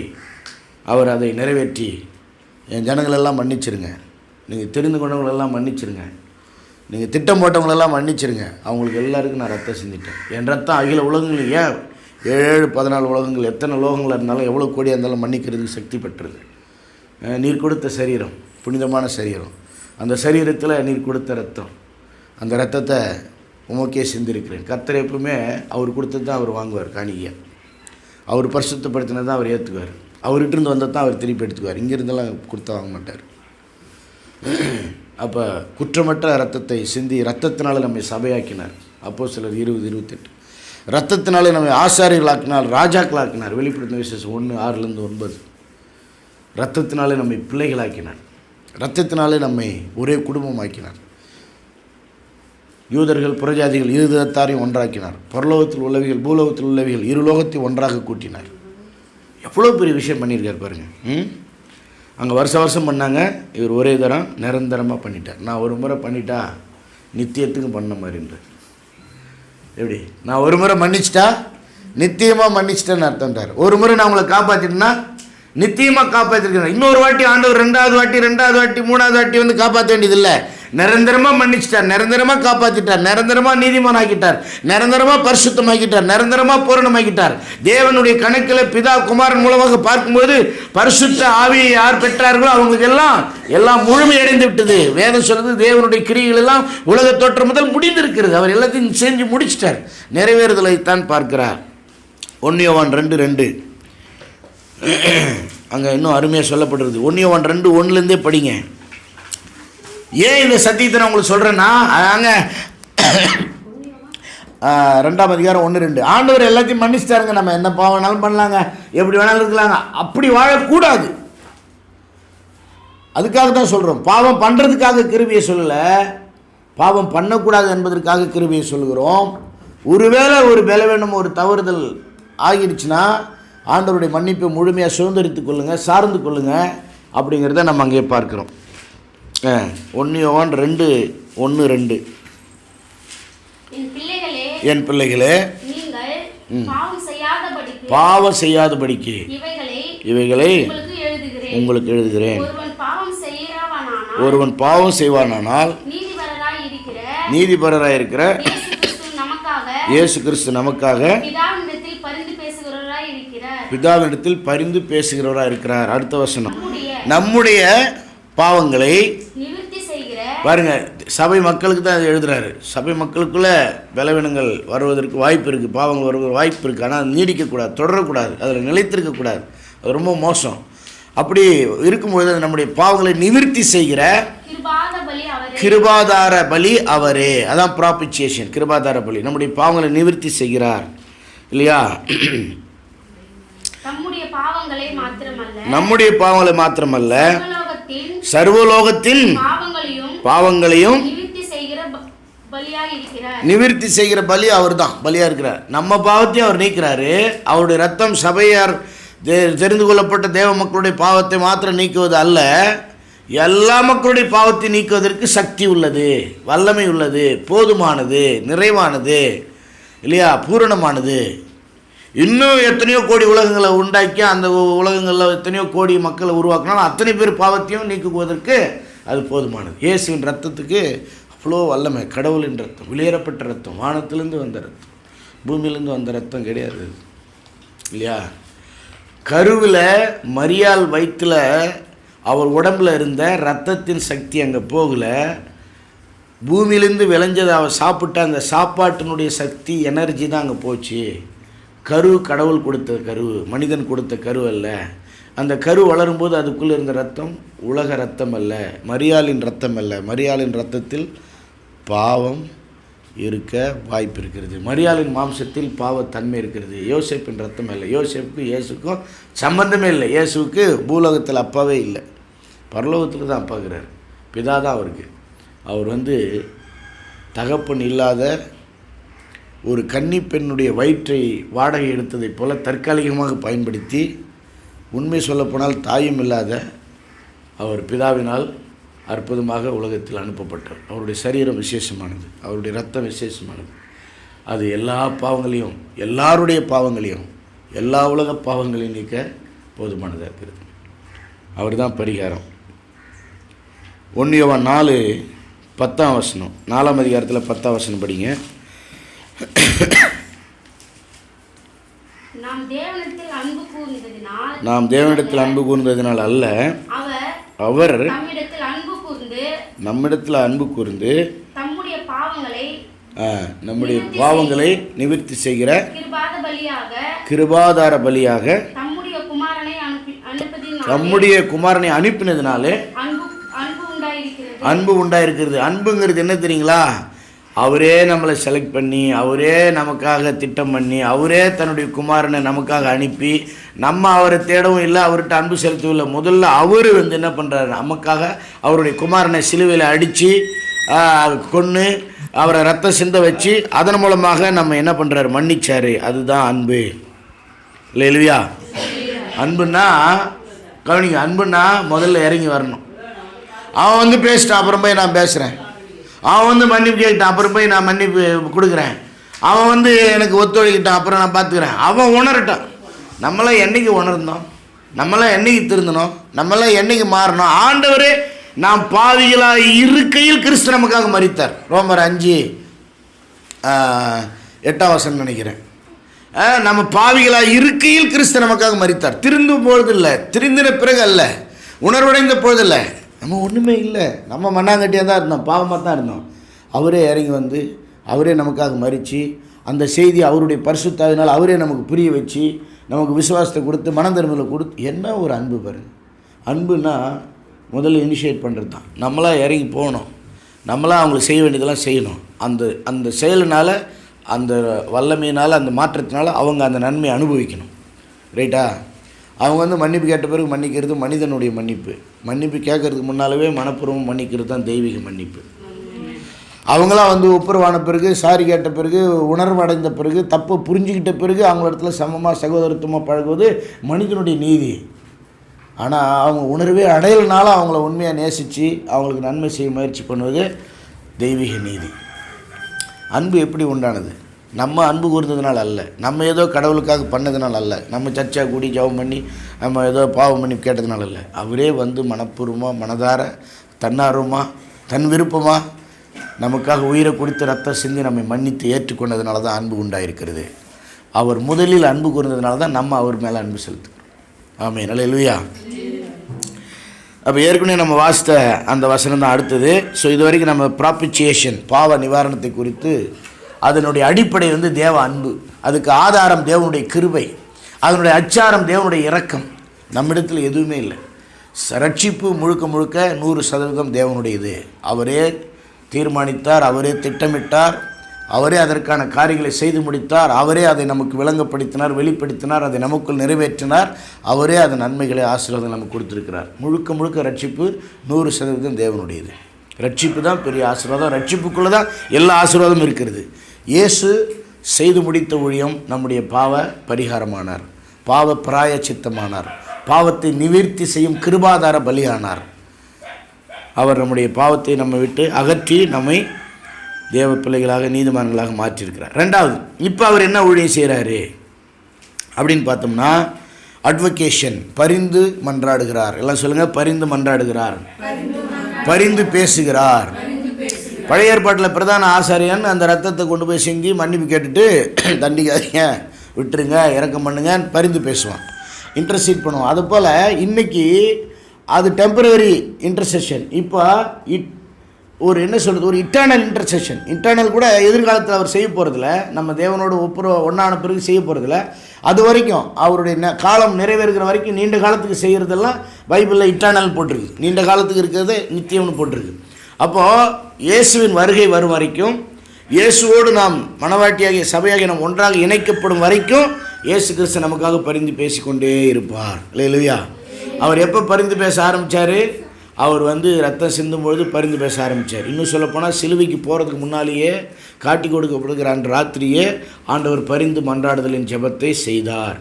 அவர் அதை நிறைவேற்றி என் ஜனங்களெல்லாம் மன்னிச்சிருங்க, நீங்கள் தெரிந்து கொண்டவங்களெல்லாம் மன்னிச்சிருங்க, நீங்கள் திட்டம் போட்டவங்களெல்லாம் மன்னிச்சிருங்க, அவங்களுக்கு எல்லாருக்கும் நான் ரத்தம் சிந்திட்டேன். என் ரத்தம் அகில உலகங்கள், ஏன் 7-14 உலகங்கள், எத்தனை லோகங்களாக இருந்தாலும் எவ்வளோ கோடியாக இருந்தாலும் மன்னிக்கிறதுக்கு சக்தி பெற்றது. நீர் கொடுத்த சரீரம், புனிதமான சரீரம், அந்த சரீரத்தில் நீர் கொடுத்த ரத்தம், அந்த ரத்தத்தை உமக்கே சிந்திருக்கிறேன். கர்த்தர் எப்பவுமே அவர் கொடுத்தது தான் அவர் வாங்குவார் காணிக்கையா. அவர் பரிசுத்தப்படுத்தினது தான் அவர் ஏற்றுக்குவார். அவர்கிட்டருந்து வந்தது தான் அவர் திருப்பி எடுத்துக்குவார். இங்கேருந்தெல்லாம் கொடுத்தா வாங்க மாட்டார். அப்போ குற்றமற்ற ரத்தத்தை சிந்தி ரத்தத்தினால நம்மை சபையாக்கினார். அப்போஸ்தலர் 20-28. ரத்தத்தினாலே நம்மை ஆசாரியர்களாக்கினார், ராஜாக்களாக்கினார். வெளிப்படுத்தின விசேஷம் 1:6-9. ரத்தத்தினாலே நம்மை பிள்ளைகளாக்கினார். ரத்தத்தினாலே நம்மை ஒரே குடும்பமாக்கினார். யூதர்கள் புறஜாதிகள் இருதயத்தாரையும் ஒன்றாக்கினார். பரலோகத்தில் உள்ளவைகள் பூலோகத்தில் உள்ளவைகள் இருலோகத்தையும் ஒன்றாக கூட்டினார். எவ்வளோ பெரிய விஷயம் பண்ணியிருக்கார் பாருங்கள். அங்கே வருஷம் பண்ணாங்க, இவர் ஒரே தரம் நிரந்தரமாக பண்ணிட்டார். நான் ஒரு முறை பண்ணிட்டா நித்தியத்துக்கு பண்ண மாதிரின்றார். எப்படி? நான் ஒரு முறை மன்னிச்சிட்டா நித்தியமாக மன்னிச்சிட்டேன்னு அர்த்தம்ன்றார். ஒரு முறை நான் உங்களை காப்பாற்றிட்டேன்னா நித்தியமாக காப்பாற்றிருக்கேன். இன்னொரு வாட்டி ஆண்டவர் 2வது வாட்டி 3வது வாட்டி வந்து காப்பாற்ற வேண்டியதில்லை. நிரந்தரமாக மன்னிச்சிட்டார், நிரந்தரமாக காப்பாற்றிட்டார், நிரந்தரமாக நீதிமானாக்கிட்டார், நிரந்தரமாக பரிசுத்தமாக்கிட்டார், நிரந்தரமாக பூரணமாக்கிட்டார். தேவனுடைய கணக்கில் பிதா குமாரன் மூலமாக பார்க்கும்போது பரிசுத்த ஆவியை யார் பெற்றார்களோ அவங்களுக்கு எல்லாம் முழுமையடைந்து விட்டது. வேதம் சொல்றது தேவனுடைய கிரியைகள் எல்லாம் உலக தோற்றம் முதல் முடிந்திருக்கிறது. அவர் எல்லாத்தையும் செஞ்சு முடிச்சிட்டார். நிறைவேறுதலை தான் பார்க்கிறார். 1 யோவான் 2:2 அங்கே இன்னும் அருமையாக சொல்லப்படுறது. 1 யோவான் 2:1 படிங்க. ஏன் இந்த சத்தியத்தை நான் உங்களுக்கு சொல்கிறேன்னா, அங்கே 2ஆம் அதிகாரம் 1-2 ஆண்டவர் எல்லாத்தையும் மன்னிச்சிட்டாருங்க. நம்ம என்ன பாவம் வேணாலும் பண்ணலாங்க, எப்படி வேணாலும் இருக்கலாங்க. அப்படி வாழக்கூடாது. அதுக்காக தான் சொல்கிறோம். பாவம் பண்ணுறதுக்காக கிருபையை சொல்லலை, பாவம் பண்ணக்கூடாது என்பதற்காக கிருபையை சொல்கிறோம். ஒருவேளை ஒரு பலவீனம் ஒரு தவறுதல் ஆகிடுச்சுன்னா ஆண்டவருடைய மன்னிப்பை முழுமையாக சுதந்திரித்து கொள்ளுங்கள், சார்ந்து கொள்ளுங்கள் அப்படிங்கிறத நம்ம அங்கே பார்க்குறோம். 1 யோவான் 2:1-2. என் பிள்ளைகளே பாவம் செய்யாதபடிக்கு இவைகளை உங்களுக்கு எழுதுகிறேன். ஒருவன் பாவம் செய்வானானால் நீதிபரராய் இருக்கிற இயேசு கிறிஸ்து நமக்காக பிதாவினிடத்தில் பரிந்து பேசுகிறவராய் இருக்கிறார். அடுத்த வசனம், நம்முடைய பாவங்களை பாருங்க, சபை மக்களுக்கு தான் அது எழுதுறாரு. சபை மக்களுக்குள்ள பலவீனங்கள் வருவதற்கு வாய்ப்பு இருக்குது, பாவங்கள் வருவதற்கு வாய்ப்பு இருக்குது. ஆனால் அது நீடிக்கக்கூடாது, தொடரக்கூடாது, அதில் நிலைத்திருக்கக்கூடாது. அது ரொம்ப மோசம். அப்படி இருக்கும்பொழுது நம்முடைய பாவங்களை நிவர்த்தி செய்கிற கிருபாதார பலி அவரே. அதான் ப்ராபிச்சியேஷன், கிருபாதார பலி. நம்முடைய பாவங்களை நிவர்த்தி செய்கிறார் இல்லையா? நம்முடைய பாவங்களை மாத்திரமல்ல, சர்வலோகத்தின் பாவங்களையும் நிவர்த்தி செய்கிற பலி அவர் தான் பலியா இருக்கிறார். நம்ம பாவத்தையும் அவர் நீக்கிறாரு. அவருடைய ரத்தம் சபையார் தெரிந்து கொள்ளப்பட்ட தேவ மக்களுடைய பாவத்தை மாத்திரம் நீக்குவது அல்ல, எல்லா மக்களுடைய பாவத்தை நீக்குவதற்கு சக்தி உள்ளது, வல்லமை உள்ளது, போதுமானது, நிறைவானது இல்லையா, பூரணமானது. இன்னும் எத்தனையோ கோடி உலகங்களை உண்டாக்கி அந்த உலகங்களில் எத்தனையோ கோடி மக்களை உருவாக்கினாலும் அத்தனை பேர் பாவத்தையும் நீக்குவதற்கு அது போதுமானது. இயேசுவின் ரத்தத்துக்கு அவ்வளோ வல்லமை. கடவுளின் ரத்தம், வெளியேறப்பட்ட ரத்தம், வானத்திலேருந்து வந்த ரத்தம், பூமியிலேருந்து வந்த ரத்தம் கிடையாது இல்லையா? கருவில் மரியாள் வயிற்றில் அவர் உடம்பில் இருந்த ரத்தத்தின் சக்தி அங்கே போகலை. பூமியிலேருந்து விளைஞ்சதை அவர் சாப்பிட்ட அந்த சாப்பாட்டினுடைய சக்தி, எனர்ஜி தான் அங்கே போச்சு. கரு கடவுள் கொடுத்த கரு, மனிதன் கொடுத்த கரு அல்ல. அந்த கரு வளரும்போது அதுக்குள்ளே இருந்த ரத்தம் உலக ரத்தம் அல்ல, மரியாளின் ரத்தம் அல்ல. மரியாளின் ரத்தத்தில் பாவம் இருக்க வாய்ப்பு இருக்கிறது. மரியாளின் மாம்சத்தில் பாவத்தன்மை இருக்கிறது. யோசேப்பின் ரத்தம் இல்லை. யோசேப்புக்கும் இயேசுக்கும் சம்பந்தமே இல்லை. இயேசுவுக்கு பூலோகத்தில் அப்பாவே இல்லை, பரலோகத்தில் தான் அப்பாகிறார். பிதா தான் அவருக்கு. அவர் தகப்பன் இல்லாத ஒரு கன்னி பெண்ணுடைய வயிற்றை வாடகை எடுத்ததைப் போல தற்காலிகமாக பயன்படுத்தி, உண்மை சொல்லப்போனால் தாயும் இல்லாத அவர் பிதாவினால் அற்புதமாக உலகத்தில் அனுப்பப்பட்டார். அவருடைய சரீரம் விசேஷமானது, அவருடைய இரத்தம் விசேஷமானது. அது எல்லா பாவங்களையும், எல்லாருடைய பாவங்களையும், எல்லா உலக பாவங்களையும் நீக்க போதுமானதாக இருக்கிறது. அவர் தான் பரிகாரம். 1 யோவான் 4:10 4ஆம் அதிகாரத்தில் 10ஆம் வசனம் படிங்க. நாம் தேவனிடத்தில் அன்பு கூர்ந்ததினால் அல்ல, அவர் நம்மிடத்தில் அன்பு கூர்ந்து நம்முடைய பாவங்களை நிவர்த்தி செய்கிற கிருபாதார பலியாக நம்முடைய குமாரனை அனுப்பினதினாலே அன்பு உண்டாயிருக்கிறது. அன்புங்கிறது என்ன தெரியுங்களா? அவரே நம்மளை செலக்ட் பண்ணி, அவரே நமக்காக திட்டம் பண்ணி, அவரே தன்னுடைய குமாரனை நமக்காக அனுப்பி, நம்ம அவரை தேடவும் இல்லை, அவர்கிட்ட அன்பு செலுத்தவும் இல்லை. முதல்ல அவர் என்ன பண்ணுறாரு, நமக்காக அவருடைய குமாரனை சிலுவையில் அடித்து கொன்று அவரை ரத்தம் சிந்த வச்சு அதன் மூலமாக நம்ம என்ன பண்ணுறாரு, மன்னிச்சார். அதுதான் அன்பு இல்லையா? அன்புன்னா கவனிங்க, அன்புன்னா முதல்ல இறங்கி வரணும். அவன் பேசிட்டான், அப்புறம் போய் நான் பேசுகிறேன். அவன் மன்னிப்பு கேட்டான், அப்புறம் போய் நான் மன்னிப்பு கொடுக்குறேன். அவன் எனக்கு ஒத்துழைக்கிட்டான், அப்புறம் நான் பார்த்துக்கிறேன். அவன் உணரட்டான். நம்மளாம் என்றைக்கு உணர்ந்தோம்? நம்மளாம் என்றைக்கு திருந்தணும்? நம்மளாம் என்றைக்கு மாறணும்? ஆண்டவரே நாம் பாவிகளாக இருக்கையில் கிறிஸ்து நமக்காக மரித்தார். ரோமர் 5:8 நினைக்கிறேன். நம்ம பாவிகளாக இருக்கையில் கிறிஸ்து நமக்காக மரித்தார். திருந்தும் பொழுது இல்லை, திருந்தின பிறகு அல்ல, உணர்வடைந்த பொழுது இல்லை. நம்ம ஒன்றுமே இல்லை, நம்ம மண்ணாங்கட்டியாக தான் இருந்தோம், பாவமாக தான் இருந்தோம். அவரே இறங்கி அவரே நமக்காக மரித்து அந்த செய்தி அவருடைய பரிசுத்தாவினால் அவரே நமக்கு புரிய வச்சு நமக்கு விசுவாசத்தை கொடுத்து மனந்தருமையை கொடுத்து, என்ன ஒரு அன்பு பாருங்கள். அன்புன்னா முதல்ல இனிஷியேட் பண்ணுறது தான். நம்மளாக இறங்கி போகணும், நம்மளாக அவங்களுக்கு செய்ய வேண்டியதெல்லாம் செய்யணும். அந்த செயலினால், அந்த வல்லமையினால், அந்த மாற்றத்தினால அவங்க அந்த நன்மையை அனுபவிக்கணும். ரைட்டா? அவங்க மன்னிப்பு கேட்ட பிறகு மன்னிக்கிறது மனிதனுடைய மன்னிப்பு. மன்னிப்பு கேட்கறதுக்கு முன்னாலவே மனப்பூர்வம் மன்னிக்கிறது தான் தெய்வீக மன்னிப்பு. அவங்களாம் வந்து ஒப்புரவான பிறகு, சாரி கேட்ட பிறகு, உணர்வு அடைந்த பிறகு, தப்பை புரிஞ்சுக்கிட்ட பிறகு அவங்க இடத்துல சமமாக சகோதரத்துவமாக பழகுவது மனிதனுடைய நீதி. ஆனால் அவங்க உணர்வே அடையலனால அவங்கள உண்மையாக நேசித்து அவங்களுக்கு நன்மை செய்ய முயற்சி பண்ணுவது தெய்வீக நீதி. அன்பு எப்படி உண்டானது? நம்ம அன்பு கூர்ந்ததுனால அல்ல, நம்ம ஏதோ கடவுளுக்காக பண்ணதுனால அல்ல, நம்ம சர்ச்சா கூடி ஜெபம் பண்ணி நம்ம ஏதோ பாவம் பண்ணி கேட்டதுனால அல்ல. அவரே வந்து மனப்பூர்வமாக, மனதார, தன்னார்வமாக, தன் விருப்பமாக நமக்காக உயிரை கொடுத்து ரத்தம் சிந்தி நம்மை மன்னித்து ஏற்றுக்கொண்டதுனால தான் அன்பு உண்டாயிருக்கிறது. அவர் முதலில் அன்பு கூர்ந்ததுனால தான் நம்ம அவர் மேலே அன்பு செலுத்துகிறோம். ஆமென், அல்லேலூயா. அப்போ ஏற்கனவே நம்ம வாசித்த அந்த வசனம் தான் அடுத்தது. ஸோ இது வரைக்கும் நம்ம ப்ராபிச்சியேஷன், பாவ நிவாரணத்தை குறித்து, அதனுடைய அடிப்படை வந்து தேவ அன்பு, அதுக்கு ஆதாரம் தேவனுடைய கிருபை, அதனுடைய அச்சாரம் தேவனுடைய இரக்கம். நம்மிடத்தில் எதுவுமே இல்லை. ரட்சிப்பு முழுக்க முழுக்க 100% தேவனுடையது. அவரே தீர்மானித்தார், அவரே திட்டமிட்டார், அவரே அதற்கான காரியங்களை செய்து முடித்தார், அவரே அதை நமக்கு விளங்கப்படுத்தினார், வெளிப்படுத்தினார், அதை நமக்குள் நிறைவேற்றினார், அவரே அதன் நன்மைகளை ஆசீர்வாதம் நமக்கு கொடுத்துருக்கிறார். முழுக்க முழுக்க ரட்சிப்பு 100% தேவனுடையது. ரட்சிப்பு தான் பெரிய ஆசீர்வாதம். ரட்சிப்புக்குள்ளே தான் எல்லா ஆசீர்வாதமும் இருக்கிறது. இயேசு செய்து முடித்த ஊழியம் நம்முடைய பாவ பரிகாரமானார், பாவ பிராயச்சித்தமானார், பாவத்தை நிவர்த்தி செய்யும் கிருபாதார பலியானார். அவர் நம்முடைய பாவத்தை நம்ம விட்டு அகற்றி நம்மை தேவ பிள்ளைகளாக, நீதிமான்களாக மாற்றியிருக்கிறார். ரெண்டாவது, இப்போ அவர் என்ன ஊழியம் செய்கிறாரு அப்படின்னு பார்த்தோம்னா, அட்வொகேஷன், பரிந்து மன்றாடுகிறார். எல்லாம் சொல்லுங்கள், பரிந்து மன்றாடுகிறார், பரிந்து பேசுகிறார். பழைய ஏற்பாட்டில் பிரதான ஆசாரியன் அந்த ரத்தத்தை கொண்டு போய் சிந்தி மன்னிப்பு கேட்டுட்டு தண்டிக்காதீங்க, விட்டுருங்க, இறக்கம் பண்ணுங்க, பரிந்து பேசுவான், இன்டர்சீட் பண்ணுவான். அதுபோல் இன்றைக்கி அது டெம்பரரி இன்டர்செஷன். இப்போ ஒரு என்ன சொல்கிறது, ஒரு இட்டர்னல் இன்டர்செஷன். இட்டர்னல் கூட எதிர்காலத்தில் அவர் செய்ய போகிறதில்ல, நம்ம தேவனோடு ஒன்றான பிறகு செய்ய போகிறதில்ல. அது வரைக்கும் அவருடைய காலம் நிறைவேறுகிற வரைக்கும் நீண்ட காலத்துக்கு செய்கிறதெல்லாம் பைபிளில் இட்டர்னல் போட்டிருக்கு. நீண்ட காலத்துக்கு இருக்கிறது நித்தியம்னு போட்டிருக்கு. அப்போது இயேசுவின் வருகை வரும் வரைக்கும், இயேசுவோடு நாம் மனவாட்டியாகிய சபையாகிய நாம் ஒன்றாக இணைக்கப்படும் வரைக்கும் இயேசு கிறிஸ்து நமக்காக பரிந்து பேசிக்கொண்டே இருப்பார். அல்லேலூயா. அவர் எப்போ பரிந்து பேச ஆரம்பித்தார்? அவர் வந்து ரத்தம் சிந்தும்பொழுது பரிந்து பேச ஆரம்பித்தார். இன்னும் சொல்லப்போனால் சிலுவைக்கு போகிறதுக்கு முன்னாலேயே, காட்டி கொடுக்கப்படுகிற அன்று ராத்திரியே ஆண்டவர் பரிந்து மன்றாடுதலின் ஜெபத்தை செய்தார்.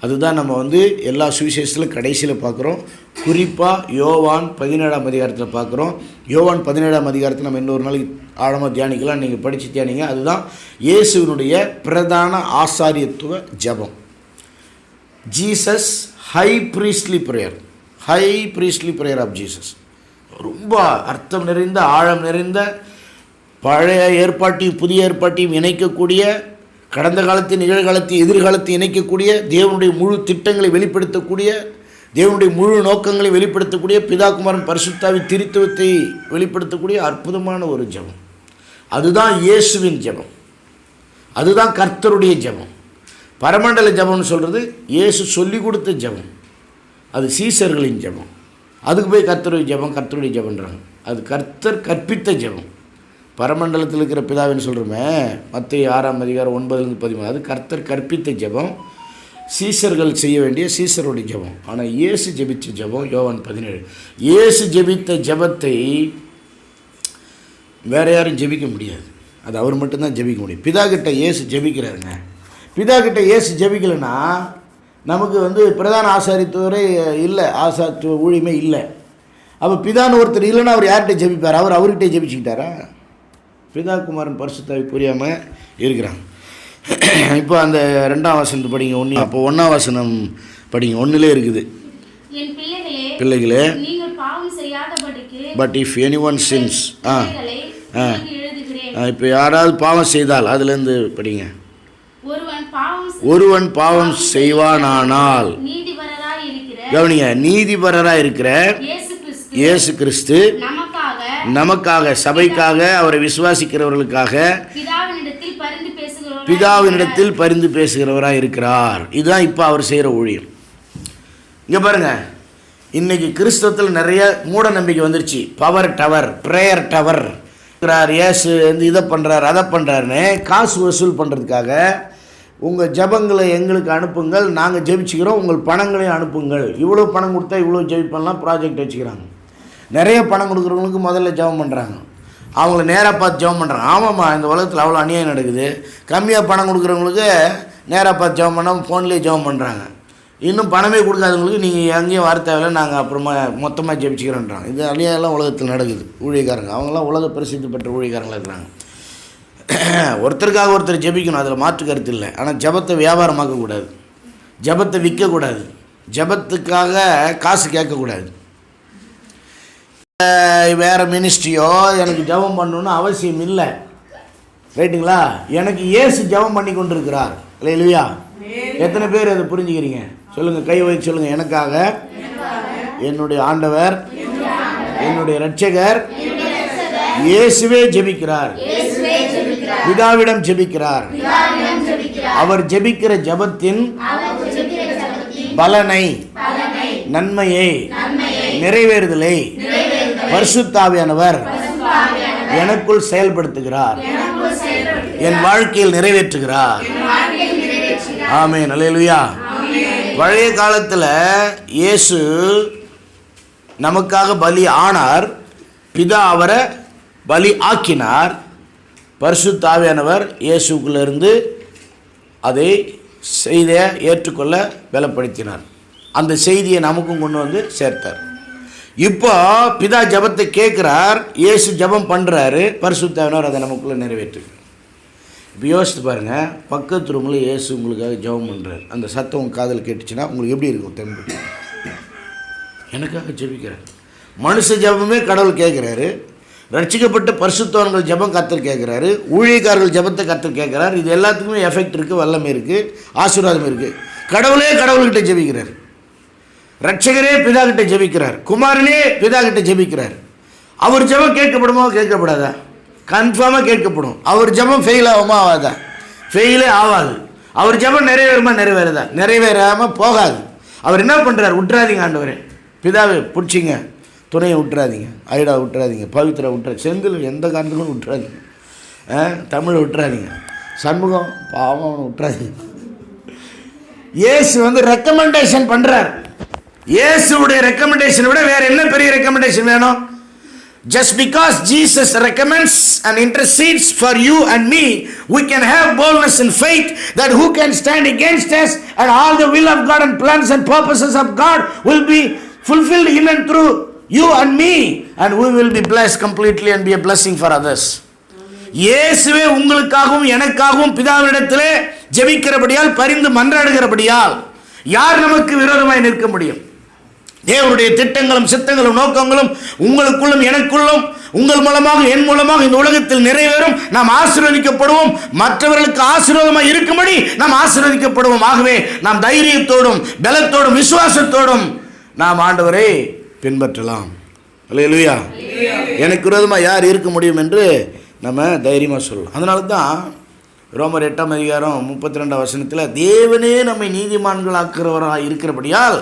அதுதான் நம்ம வந்து எல்லா சுவிசேஷத்திலும் கடைசியில் பார்க்குறோம். குறிப்பாக யோவான் 17ஆம் அதிகாரத்தில் பார்க்குறோம். யோவான் 17ஆம் அதிகாரத்தில் நம்ம இன்னொரு நாளைக்கு ஆழமாக தியானிக்கலாம், நீங்கள் படித்து தியானிங்க. அதுதான் இயேசுவினுடைய பிரதான ஆசாரியத்துவ ஜெபம். Jesus high priestly prayer, high priestly prayer of Jesus. ரொம்ப அர்த்தம் நிறைந்த, ஆழம் நிறைந்த, பழைய ஏற்பாட்டையும் புதிய ஏற்பாட்டையும் இணைக்கக்கூடிய, கடந்த காலத்தின் நிகழ்காலத்தையும் எதிர்காலத்தையும் இணைக்கக்கூடிய, தேவனுடைய முழு திட்டங்களை வெளிப்படுத்தக்கூடிய, தேவனுடைய முழு நோக்கங்களை வெளிப்படுத்தக்கூடிய, பிதாகுமாரன் பரிசுத்தாவின் திரித்துவத்தை வெளிப்படுத்தக்கூடிய அற்புதமான ஒரு ஜெபம். அதுதான் இயேசுவின் ஜெபம், அதுதான் கர்த்தருடைய ஜெபம். பரமண்டல ஜெபம்னு சொல்கிறது இயேசு சொல்லி கொடுத்த ஜெபம், அது சீசர்களின் ஜெபம். அதுக்கு போய் கர்த்தருடைய ஜெபம், கர்த்தருடைய ஜெபன்றாங்க. அது கர்த்தர் கற்பித்த ஜெபம். பரமண்டலத்தில் இருக்கிற பிதாவின்னு சொல்கிறோமே, மத்தேயு 6ஆம் அதிகாரம் 9-13, அது கர்த்தர் கற்பித்த ஜெபம், சீசர்கள் செய்ய வேண்டிய சீசருடைய ஜெபம். ஆனால் இயேசு ஜெபித்த ஜெபம் யோவான் 17. இயேசு ஜெபித்த ஜெபத்தை வேறு யாரும் ஜெபிக்க முடியாது, அது அவர் மட்டும்தான் ஜெபிக்க முடியும். பிதா கிட்ட இயேசு ஜெபிக்கிறாருங்க. பிதா கிட்ட இயேசு ஜெபிக்கலைன்னா நமக்கு வந்து பிரதான ஆசாரித்துவரே இல்லை, ஆசாரித்துவ ஊழியமே இல்லை. அப்போ பிதான்னு ஒருத்தர் இல்லைன்னா அவர் யார்கிட்ட ஜெபிப்பார்? அவர்கிட்ட ஜெபிச்சுக்கிட்டாரா? பிதா குமாரன் பரிசுத்தாவி புரியாமல் இருக்கிறாங்க. இப்போ அந்த 2ஆம் வசனத்தை படிங்க. அப்போ 1ஆம் வசனம் படிங்க. 1லே இருக்குது, என் பிள்ளைகளே, நீங்கள் பாவம் செய்யாதபடிக்கு, பட் இஃப் எனிஒன் சின்ஸ். இப்போ யாராவது பாவம் செய்தால், அதுலேருந்து படிங்க. ஒருவன் பாவம் செய்வானானால், கவனிங்க, நீதிபரராக இருக்கிற இயேசு கிறிஸ்து நமக்காக, சபைக்காக, அவரை விசுவாசிக்கிறவர்களுக்காக பிதாவினிடத்தில் பரிந்து பேசுகிறவராக இருக்கிறார். இதுதான் இப்போ அவர் செய்கிற ஊழியம். இங்கே பாருங்கள், இன்றைக்கி கிறிஸ்தவத்தில் நிறைய மூட நம்பிக்கை வந்துருச்சு. பவர் டவர், ப்ரேயர் டவர் இருக்கிறார், இயேசு வந்து இதை பண்ணுறார், அதை பண்ணுறாருன்னு காசு வசூல் பண்ணுறதுக்காக உங்கள் ஜபங்களை எங்களுக்கு அனுப்புங்கள், நாங்கள் ஜெபிச்சுக்கிறோம், உங்கள் பணங்களையும் அனுப்புங்கள். இவ்வளோ பணம் கொடுத்தா இவ்வளோ ஜெபிப்பெல்லாம் ப்ராஜெக்ட் வச்சுக்கிறாங்க. நிறைய பணம் கொடுக்குறவங்களுக்கு முதல்ல ஜெபம் பண்ணுறாங்க. அவங்கள நேராக பார்த்து ஜெபம் பண்ணுறாங்க. ஆமாம்மா, இந்த உலகத்தில் அவ்வளோ அநியாயம் நடக்குது. கம்மியாக பணம் கொடுக்குறவங்களுக்கு நேராக பார்த்து ஜெபம் பண்ணாமல் ஃபோன்லேயே ஜெபம் பண்ணுறாங்க. இன்னும் பணமே கொடுக்காதவங்களுக்கு நீங்கள் எங்கேயும் வர தேவையில்லை, நாங்கள் அப்புறமா மொத்தமாக ஜெபிச்சுக்கிறோன்றாங்க. இது அநியாயம்லாம் உலகத்தில் நடக்குது. ஊழியக்காரங்க அவங்களாம் உலக பிரசித்தி பெற்ற ஊழியக்காரங்களாக இருக்கிறாங்க. ஒருத்தருக்காக ஒருத்தர் ஜெபிக்கணும், அதில் மாற்று கருத்து இல்லை. ஆனால் ஜெபத்தை வியாபாரமாக்கக்கூடாது, ஜெபத்தை விற்கக்கூடாது, ஜெபத்துக்காக காசு கேட்கக்கூடாது. வேறு மினிஸ்ட்ரியோ எனக்கு ஜெபம் பண்ணணுன்னு அவசியம் இல்லை, ரைட்டுங்களா? எனக்கு இயேசு ஜெபம் பண்ணி கொண்டு இருக்கிறார் இல்லையா? எத்தனை பேர் அதை புரிஞ்சுக்கிறீங்க? சொல்லுங்கள், கை வைத்து சொல்லுங்கள். எனக்காக என்னுடைய ஆண்டவர், என்னுடைய இரட்சகர் இயேசுவே ஜெபிக்கிறார், பிதாவிடம் ஜெபிக்கிறார். அவர் ஜெபிக்கிற ஜெபத்தின் பலனை, நன்மையை, நிறைவேறுதலை பரிசுத்த ஆவியானவர் எனக்குள் செயல்படுத்துகிறார், என் வாழ்க்கையில் நிறைவேற்றுகிறார். ஆமென், அல்லேலூயா. பழைய காலத்தில் இயேசு நமக்காக பலி ஆனார், பிதா அவரை பலி ஆக்கினார். பரிசுத்த ஆவியானவர் இயேசுக்குள்ளேருந்து அதை செய்தியை ஏற்றுக்கொள்ள பலப்படுத்தினார். அந்த செய்தியை நமக்கும் கொண்டு வந்து சேர்த்தார். இப்போ பிதா ஜெபத்தை கேட்குறார், இயேசு ஜெபம் பண்ணுறாரு, பரிசுத்த ஆவியானவர் அதை நமக்குள்ளே நிறைவேற்றுகிறார். இப்போ யோசித்து பாருங்கள், பக்கத்து ரூமில் இயேசு உங்களுக்காக ஜெபம் பண்ணுறாரு. அந்த சத்தம் உங்கள் காதில் கேட்டுச்சுன்னா உங்களுக்கு எப்படி இருக்கும்? தெம்பு. எனக்காக ஜெபிக்கிறார். மனுஷ ஜெபமே கடவுள் கேட்குறாரு, ரட்சிக்கப்பட்ட பரிசுத்தவான்கள் ஜெபம் கர்த்தர் கேட்குறாரு, ஊழியக்காரர்கள் ஜெபத்தை கர்த்தர் கேட்குறாரு. இது எல்லாத்துக்குமே எஃபெக்ட் இருக்குது, வல்லமை இருக்குது, ஆசீர்வாதம் இருக்குது. கடவுளே கடவுள்கிட்ட ஜெபிக்கிறார், ரட்சகரே பிதா கிட்ட ஜெபிக்கிறார், குமாரனே பிதா கிட்ட ஜெபிக்கிறார். அவர் ஜெபம் கேட்கப்படுமோ கேட்கப்படாதா? கன்ஃபார்மாக கேட்கப்படும். அவர் ஜெபம் ஃபெயில் ஆகுமா ஆகாதா? ஃபெயிலே ஆகாது. அவர் ஜெபம் நிறைவேறுமா நிறைவேறதா? நிறைவேறாமல் போகாது. அவர் என்ன பண்ணுறார்? விட்டுறாதீங்க ஆண்டவரே, பிதாவை பிடிச்சிங்க, துணையை விட்டுறாதீங்க, ஐடா விட்டுறாதீங்க, பவித்ரா விட்டுறாதீங்க, செந்தில் எந்த காரணத்திலும் விட்டுறாதீங்க, தமிழை விட்டுறாதீங்க, சண்முகம் பாவம் அவனை விட்டுறாதீங்க. இயேசு வந்து ரெக்கமெண்டேஷன் பண்ணுறார். இயேசுடைய ரெக்கமெண்டேஷனை விட வேறு என்ன பெரிய ரெக்கமெண்டேஷன் வேணும்? Just because Jesus recommends and intercedes for you and me, we can have boldness and faith that who can stand against us, and all the will of God and plans and purposes of God will be fulfilled in and through you and me, and we will be blessed completely and be a blessing for others. இயேசுவே உங்களுக்காகவும் எனக்காகவும் பிதாவினிடத்திலே ஜெபிக்கிறபடியால், பரிந்து மன்றாடுகிறபடியால் யார் நமக்கு விரோதமாய் நிற்க முடியும்? தேவனுடைய திட்டங்களும் சித்தங்களும் நோக்கங்களும் உங்களுக்குள்ளும் எனக்குள்ளும் உங்கள் மூலமாக என் மூலமாக இந்த உலகத்தில் நிறைவேறும். நாம் ஆசீர்வதிக்கப்படுவோம், மற்றவர்களுக்கு ஆசீர்வாதமாக இருக்கும்படி நாம் ஆசீர்வதிக்கப்படுவோம். ஆகவே நாம் தைரியத்தோடும் பலத்தோடும் விசுவாசத்தோடும் நாம் ஆண்டவரை பின்பற்றலாம். அல்லேலூயா. எனக்கு விரோதமாக யார் இருக்க முடியும் என்று நம்ம தைரியமாக சொல்லலாம். அதனால தான் ரோமர் 8ஆம் அதிகாரம் 32ஆம் வசனத்தில் தேவனே நம்மை நீதிமான்களாக்குறவராக இருக்கிறபடியால்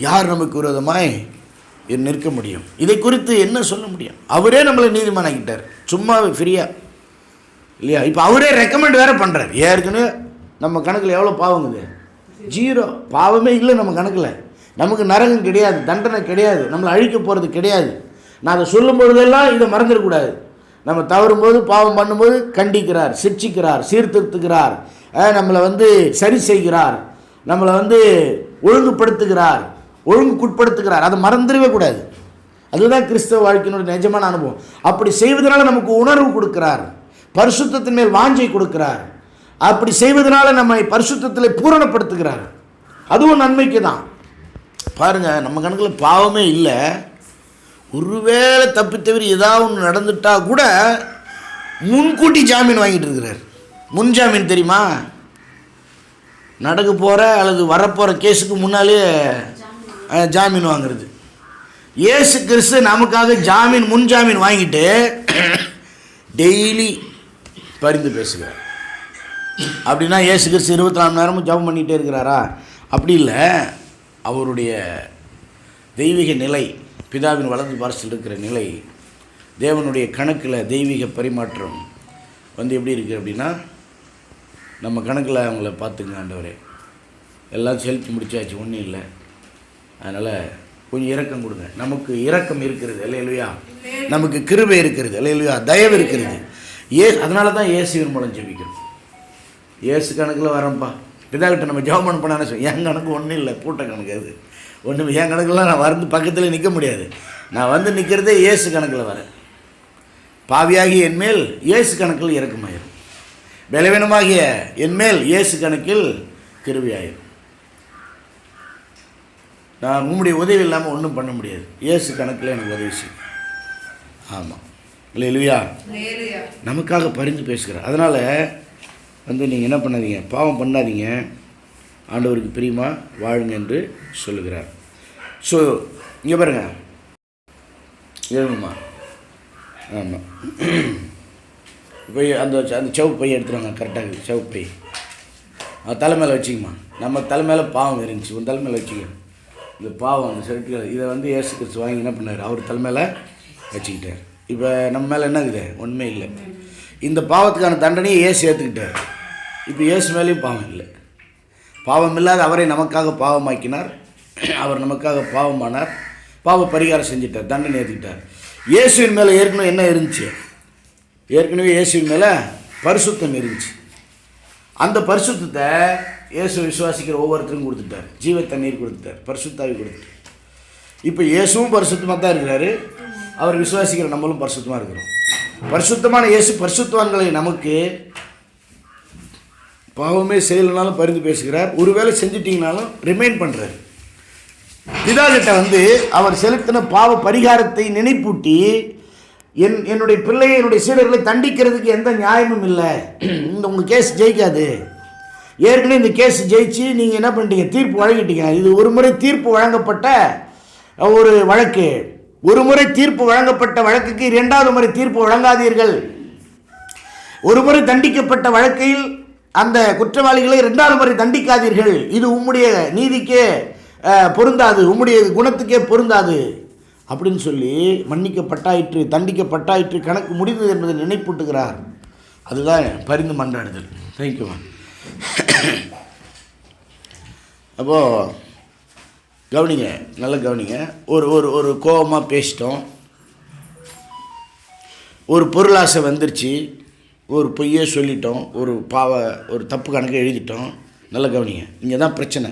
யார் நமக்கு விரோதமாய் நிற்க முடியும்? இதை குறித்து என்ன சொல்ல முடியும்? அவரே நம்மளை நீதிமானாக்கிட்டார், சும்மா ஃப்ரீயாக இல்லையா? இப்போ அவரே ரெக்கமெண்ட் வேறு பண்ணுறார். ஏற்கனவே நம்ம கணக்கில் எவ்வளோ பாவங்குது? 0. பாவமே இல்லை நம்ம கணக்கில். நமக்கு நரகம் கிடையாது, தண்டனை கிடையாது, நம்மளை அழிக்க போகிறது கிடையாது. நான் அதை சொல்லும் பொழுதெல்லாம் இதை மறந்துடக்கூடாது. நம்ம தவறும்போது பாவம் பண்ணும்போது கண்டிக்கிறார், சிக்ஷிக்கிறார், சீர்திருத்துகிறார், நம்மளை வந்து சரி செய்கிறார், நம்மளை வந்து ஒழுங்குபடுத்துகிறார், ஒழுங்குக்குட்படுத்துகிறார். அதை மறந்துடவே கூடாது. அதுதான் கிறிஸ்தவ வாழ்க்கையினுடைய நிஜமான அனுபவம். அப்படி செய்வதனால நமக்கு உணர்வு கொடுக்கிறார், பரிசுத்தத்தின் மேல் வாஞ்சை கொடுக்கிறார். அப்படி செய்வதனால நம்மை பரிசுத்தத்தில் பூரணப்படுத்துகிறார். அதுவும் நன்மைக்கு தான். பாருங்கள், நம்ம கணக்கில் பாவமே இல்லை, ஒருவேளை தப்பி தவிர ஏதாவது ஒன்று நடந்துட்டால் கூட முன்கூட்டி ஜாமீன் வாங்கிட்டு இருக்கிறார். முன் ஜாமீன் தெரியுமா? நடக்க போகிற அல்லது வரப்போகிற கேஸுக்கு முன்னாலே ஜாமீன் வாங்குறது. இயேசு கிறிஸ்து நமக்காக ஜாமீன், முன் ஜாமீன் வாங்கிட்டு டெய்லி பரிந்து பேசுகிறார். அப்படின்னா இயேசு கிறிஸ்து 24 மணி நேரமும் ஜெபம் பண்ணிகிட்டே இருக்கிறாரா? அப்படி இல்லை. அவருடைய தெய்வீக நிலை, பிதாவின் வலது பார்சல் இருக்கிற நிலை, தேவனுடைய கணக்கில் தெய்வீக பரிமாற்றம் வந்து எப்படி இருக்குது அப்படின்னா, நம்ம கணக்கில் அவங்கள பார்த்துங்க ஆண்டவரே, எல்லாம் செலுத்தி முடிச்சாச்சு, ஒன்றும் இல்லை, அதனால் கொஞ்சம் இரக்கம் கொடுங்க. நமக்கு இரக்கம் இருக்கிறது அல்லேலூயா, நமக்கு கிருபை இருக்கிறது அல்லேலூயா, தயவு இருக்கிறது. அதனால தான் இயேசுவின் மூலம் ஜெபிக்கிறோம். இயேசு கணக்கில் வரேன்ப்பா, பிதாக்கிட்ட நம்ம ஜெபம் பண்ணான்னு சொல்லி என் கணக்கு ஒன்றும் இல்லை, கூட்ட கணக்கு அது ஒன்றும். என் கணக்கெல்லாம் நான் வந்து பக்கத்தில் நிற்க முடியாது. நான் வந்து நிற்கிறதே இயேசு கணக்கில் வரேன். பாவியாகி என்மேல் இயேசு கணக்கில் இரக்கமாயிரும், பலவீனமாகிய என்மேல் இயேசு கணக்கில் கிருபையாயிரும். நான் உங்களுடைய உதவி இல்லாமல் ஒன்றும் பண்ண முடியாது. இயேசு கணக்கில் எனக்கு உதவி செய்யும். ஆமாம் அல்லேலூயா, நமக்காக பரிந்து பேசுகிறார். அதனால் வந்து நீங்கள் என்ன பண்ணாதீங்க, பாவம் பண்ணாதீங்க, ஆண்டவருக்கு பிரியமா வாழுங்க என்று சொல்லுகிறார். ஸோ இங்கே பாருங்க, எழுணுமா? ஆமாம், போய் அந்த சவுப்பு பையை எடுத்துருவாங்க. கரெக்டாக இருக்குது சவுப்பு பை. தலை மேலே வச்சுக்கமா. நம்ம தலை மேலே பாவம் இருந்துச்சு, உன் தலை மேலே வச்சுக்க. இந்த பாவம் அந்த செருட்டுகள் இதை வந்து இயேசு கிறிஸ்து வாங்கி என்ன பண்ணார், அவர் தலை மேலே வச்சுக்கிட்டார். இப்போ நம்ம மேலே என்ன இருக்குது, ஒன்றுமே இல்லை. இந்த பாவத்துக்கான தண்டனையை இயேசு ஏற்றுக்கிட்டார். இப்போ இயேசு மேலேயும் பாவம் இல்லை. பாவம் இல்லாத அவரை நமக்காக பாவமாக்கினார், அவர் நமக்காக பாவமானார், பாவ பரிகாரம் செஞ்சிட்டார், தண்டனை ஏற்றுக்கிட்டார். இயேசுவின் மேலே ஏற்கனவே என்ன இருந்துச்சு, ஏற்கனவே இயேசுவின் மேலே பரிசுத்தம் இருந்துச்சு. அந்த பரிசுத்தத்தை இயேசு விசுவாசிக்கிற ஒவ்வொருத்தரும் கொடுத்துட்டார். ஜீவ தண்ணீர் கொடுத்துட்டார், பரிசுத்தாவி கொடுத்துட்டார். இப்போ இயேசுவும் பரிசுத்தமாக தான் இருக்கிறாரு, அவர் விசுவாசிக்கிற நம்மளும் பரிசுத்தமாக இருக்கிறோம். பரிசுத்தமான இயேசு பரிசுத்தவான்களை நமக்கு பாவமே செய்யலைனாலும் பரிந்து பேசுகிறார். ஒருவேளை செஞ்சிட்டிங்கனாலும் ரிமைண்ட் பண்ணுறார். பிதாகிட்ட வந்து அவர் செலுத்தின பாவ பரிகாரத்தை நினைப்பூட்டி, என்னுடைய பிள்ளையை என்னுடைய சீடர்களை தண்டிக்கிறதுக்கு எந்த நியாயமும் இல்லை, இந்த உங்கள் கேஸ் ஜெயிக்காது, ஏற்கனவே இந்த கேஸ் ஜெயிச்சு நீங்கள் என்ன பண்ணிட்டீங்க, தீர்ப்பு வழங்கிட்டீங்க. இது ஒரு முறை தீர்ப்பு வழங்கப்பட்ட ஒரு வழக்கு. ஒரு முறை தீர்ப்பு வழங்கப்பட்ட வழக்குக்கு இரண்டாவது முறை தீர்ப்பு வழங்காதீர்கள். ஒரு முறை தண்டிக்கப்பட்ட வழக்கில் அந்த குற்றவாளிகளை இரண்டாவது முறை தண்டிக்காதீர்கள். இது உம்முடைய நீதிக்கே பொருந்தாது, உம்முடைய குணத்துக்கே பொருந்தாது அப்படின்னு சொல்லி மன்னிக்கப்பட்டாயிற்று, தண்டிக்கப்பட்டாயிற்று, கணக்கு முடிந்தது என்பதை நினைப்பூட்டுகிறார். அதுதான் பரிந்து மன்றாடுதல். தேங்க்யூமா. அப்போது கவனிங்க, நல்லா கவனிங்க. ஒரு ஒரு ஒரு கோபமாக பேசிட்டோம், ஒரு பொருளாசை வந்துருச்சு, ஒரு பொய்யே சொல்லிட்டோம், ஒரு தப்பு கணக்கு எழுதிட்டோம். நல்லா கவனிங்க, இங்கே தான் பிரச்சனை.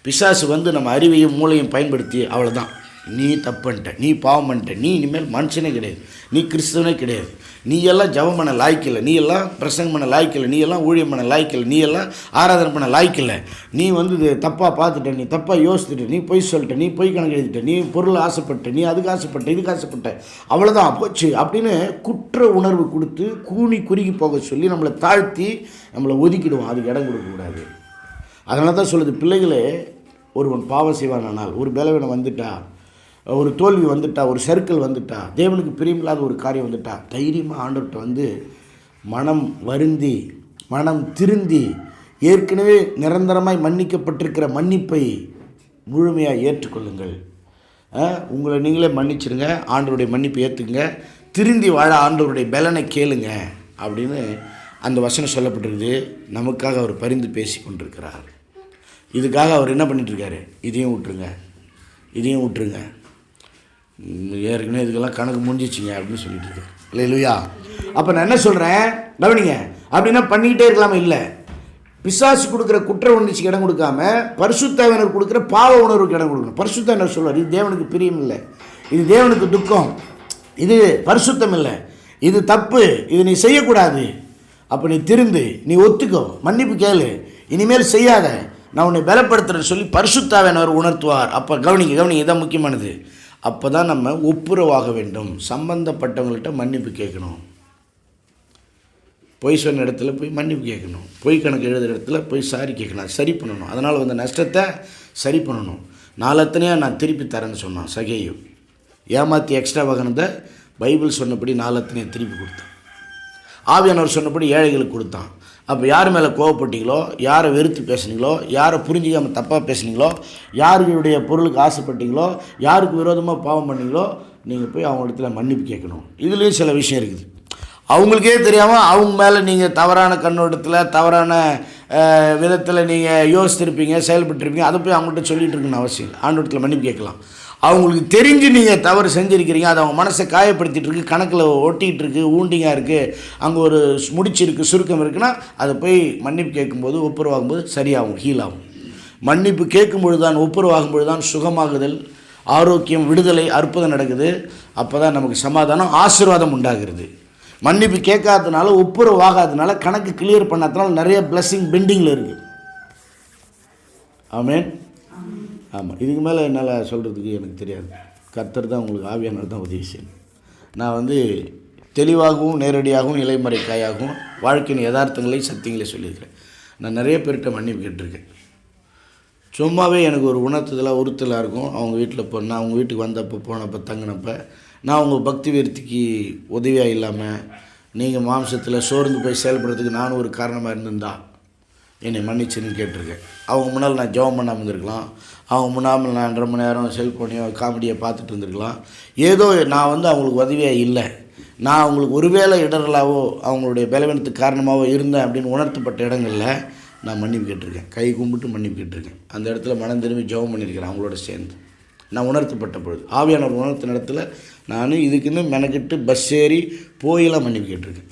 பிசாசு வந்து நம்ம அறிவையும் மூளையும் பயன்படுத்தி அவ்வளோதான், நீ தப்பு பண்ணிட்ட, நீ பாவம் பண்ணிட்ட, நீ இனிமேல் மனுஷனே கிடையாது, நீ கிறிஸ்தவனே கிடையாது, நீ எல்லாம் ஜபம் பண்ண லாய்க்கில்லை, நீ எல்லாம் பிரசங்கம் பண்ண லாய்க்கில்லை, நீ எல்லாம் ஊழியம் பண்ண லாய்க்கில்லை, நீ எல்லாம் ஆராதனை பண்ண லாய்க்கில்லை, நீ வந்து இது தப்பாக பார்த்துட்ட, நீ தப்பாக யோசித்துட்ட, நீ பொய் சொல்லிட்ட, நீ பொய் கணக்கு எழுதிட்ட, நீ பொருள் ஆசைப்பட்ட, நீ அதுக்கு ஆசைப்பட்ட, இதுக்கு ஆசைப்பட்ட, அவ்வளோதான் போச்சு அப்படின்னு குற்ற உணர்வு கொடுத்து கூனி குறுகி போக சொல்லி நம்மளை தாழ்த்தி நம்மளை ஒதுக்கிடுவோம். அதுக்கு இடம் கொடுக்கக்கூடாது. அதனால தான் சொல்லுது, பிள்ளைகளே, ஒருவன் பாவம் செய்வானால், ஒரு பலவீனம் வந்துட்டா, ஒரு தோல்வி வந்துட்டா, ஒரு சர்க்கிள் வந்துட்டா, தேவனுக்கு பிரியமில்லாத ஒரு காரியம் வந்துட்டா, தைரியமாக ஆண்டவர்கிட்ட வந்து மனம் வருந்தி மனம் திருந்தி ஏற்கனவே நிரந்தரமாய் மன்னிக்கப்பட்டிருக்கிற மன்னிப்பை முழுமையாக ஏற்றுக்கொள்ளுங்கள். உங்களை நீங்களே மன்னிச்சிருங்க, ஆண்டவருடைய மன்னிப்பை ஏற்றுக்குங்க, திருந்தி வாழ ஆண்டவருடைய பலனை கேளுங்க அப்படின்னு அந்த வசனம் சொல்லப்பட்டிருக்குது. நமக்காக அவர் பரிந்து பேசி கொண்டிருக்கிறார். இதுக்காக அவர் என்ன பண்ணிட்டுருக்காரு, இதையும் விட்டுருங்க, இதையும் விட்டுருங்க, ஏற்கனவே இதுக்கெல்லாம் கணக்கு முடிஞ்சிச்சிங்க அப்படின்னு சொல்லிட்டு இருக்காரு. இல்லையா? அப்போ நான் என்ன சொல்கிறேன் கவனிங்க, அப்படின்னா பண்ணிக்கிட்டே இருக்கலாமா? இல்லை. பிசாசு கொடுக்குற குற்ற உணர்ச்சிக்கு இடம் கொடுக்காம பரிசுத்தாவினர் கொடுக்குற பாவ உணர்வுக்கு இடம் கொடுக்கணும். பரிசுத்தாவினர் சொல்வார், இது தேவனுக்கு பிரியம் இல்லை, இது தேவனுக்கு துக்கம், இது பரிசுத்தம் இல்லை, இது தப்பு, இது நீ செய்யக்கூடாது. அப்போ நீ திருந்து, நீ ஒத்துக்கோ, மன்னிப்பு கேளு, இனிமேல் செய்யாத, நான் உன்னை பலப்படுத்துறேன்னு சொல்லி பரிசுத்தாவினர் உணர்த்துவார். அப்போ கவனிங்க, இதான் முக்கியமானது. அப்போ தான் நம்ம ஒப்புரவாக வேண்டும், சம்பந்தப்பட்டவங்கள்ட்ட மன்னிப்பு கேட்கணும். பொய் சொன்ன இடத்துல போய் மன்னிப்பு கேட்கணும், பொய் கணக்கு எழுதுகிற இடத்துல போய் சாரி கேட்கணும், சரி பண்ணணும். அதனால் வந்த நஷ்டத்தை சரி பண்ணணும். நாலத்தனையாக நான் திருப்பி தரேன்னு சொன்னான் சகேயு. ஏமாற்றி எக்ஸ்ட்ரா வாங்கினதை பைபிள் சொன்னபடி நாலத்தனையாக திருப்பி கொடுத்தான். ஆவியானவர் சொன்னபடி ஏழைகளுக்கு கொடுத்தான். அப்போ யார் மேலே கோவப்பட்டீங்களோ, யாரை வெறுத்து பேசுனீங்களோ, யாரை புரிஞ்சிக்காமல் தப்பாக பேசுனீங்களோ, யாருடைய பொருளுக்கு ஆசைப்பட்டீங்களோ, யாருக்கு விரோதமாக பாவம் பண்ணீங்களோ, நீங்கள் போய் அவங்க இடத்துல மன்னிப்பு கேட்கணும். இதுலேயும் சில விஷயம் இருக்குது. அவங்களுக்கே தெரியாமல் அவங்க மேலே நீங்கள் தவறான கண்ணோட்டத்தில், தவறான விதத்தில் நீங்கள் யோசித்திருப்பீங்க, செயல்பட்டுருப்பீங்க. அதை போய் அவங்கள்ட்ட சொல்லிகிட்டு இருக்குன்னு அவசியம் இல்லை. ஆண்டவரத்தில் மன்னிப்பு கேட்கலாம். அவங்களுக்கு தெரிஞ்சு நீங்கள் தவறு செஞ்சுருக்கிறீங்க, அது அவங்க மனசை காயப்படுத்திட்டு இருக்கு, கணக்கில் ஒட்டிகிட்டு இருக்குது, ஊண்டிங்காக இருக்குது, அங்கே ஒரு முடிச்சு இருக்குது, சுருக்கம் இருக்குன்னா அதை போய் மன்னிப்பு கேட்கும்போது ஒப்புரவாகும்போது சரியாகும், ஹீல் ஆகும். மன்னிப்பு கேட்கும்பொழுது தான், ஒப்புரவாகும்பொழுது தான் சுகமாகுதல், ஆரோக்கியம், விடுதலை, அற்புதம் நடக்குது. அப்போ தான் நமக்கு சமாதானம், ஆசீர்வாதம் உண்டாகிறது. மன்னிப்பு கேட்காததுனால, ஒப்புரவாகாததுனால, கணக்கு கிளியர் பண்ணாததுனால நிறைய பிளஸ்ஸிங் பெண்டிங்கில் இருக்குது. ஆமென். ஆமாம், இதுக்கு மேலே என்னால் சொல்கிறதுக்கு எனக்கு தெரியாது. கர்த்தர் தான் உங்களுக்கு ஆவியானவர் தான் உதவி செய்யணும். நான் தெளிவாகவும் நேரடியாகவும் இலைமறைக்காயாகவும் வாழ்க்கையின் யதார்த்தங்களை சத்தியங்களை சொல்லியிருக்கிறேன். நான் நிறைய பேர்கிட்ட மன்னிப்பு கேட்டிருக்கேன். சும்மாவே எனக்கு ஒரு உறுத்தலாக இருக்கும். அவங்க வீட்டில் போனால், அவங்க வீட்டுக்கு வந்தப்போ, போனப்போ, தங்கினப்போ, நான் உங்கள் பக்தி விருத்திக்கு உதவியாக இல்லாமல் நீங்கள் மாம்சத்தில் சோர்ந்து போய் செயல்படுறதுக்கு நானும் ஒரு காரணமாக இருந்திருந்தா என்னை மன்னிச்சுன்னு கேட்டிருக்கேன். அவங்க முன்னால் நான் ஜெபம் பண்ணாமல் இருந்திருக்கலாம், அவங்க முன்னால் நான் 2.5 மணி நேரம் செல்ஃபோனையோ காமெடியை பார்த்துட்டு இருந்திருக்கலாம். ஏதோ நான் அவங்களுக்கு உதவியாக இல்லை, நான் அவங்களுக்கு ஒருவேளை இடர்களாவோ அவங்களுடைய பலவீனத்துக்கு காரணமாகவோ இருந்தேன் அப்படின்னு உணர்த்தப்பட்ட இடங்களில் நான் மன்னிப்பு கேட்டிருக்கேன். கை கும்பிட்டு மன்னிப்பு கேட்டிருக்கேன். அந்த இடத்துல மனம் திரும்பி ஜெபம் பண்ணியிருக்கிறேன் அவங்களோட சேர்ந்து. நான் உணர்த்தப்பட்ட பொழுது, ஆவியானவர் உணர்த்தின இடத்துல நான் இதுக்குன்னு மெனக்கிட்டு பஸ் ஏறி போயெல்லாம் மன்னிப்பு கேட்டிருக்கேன்.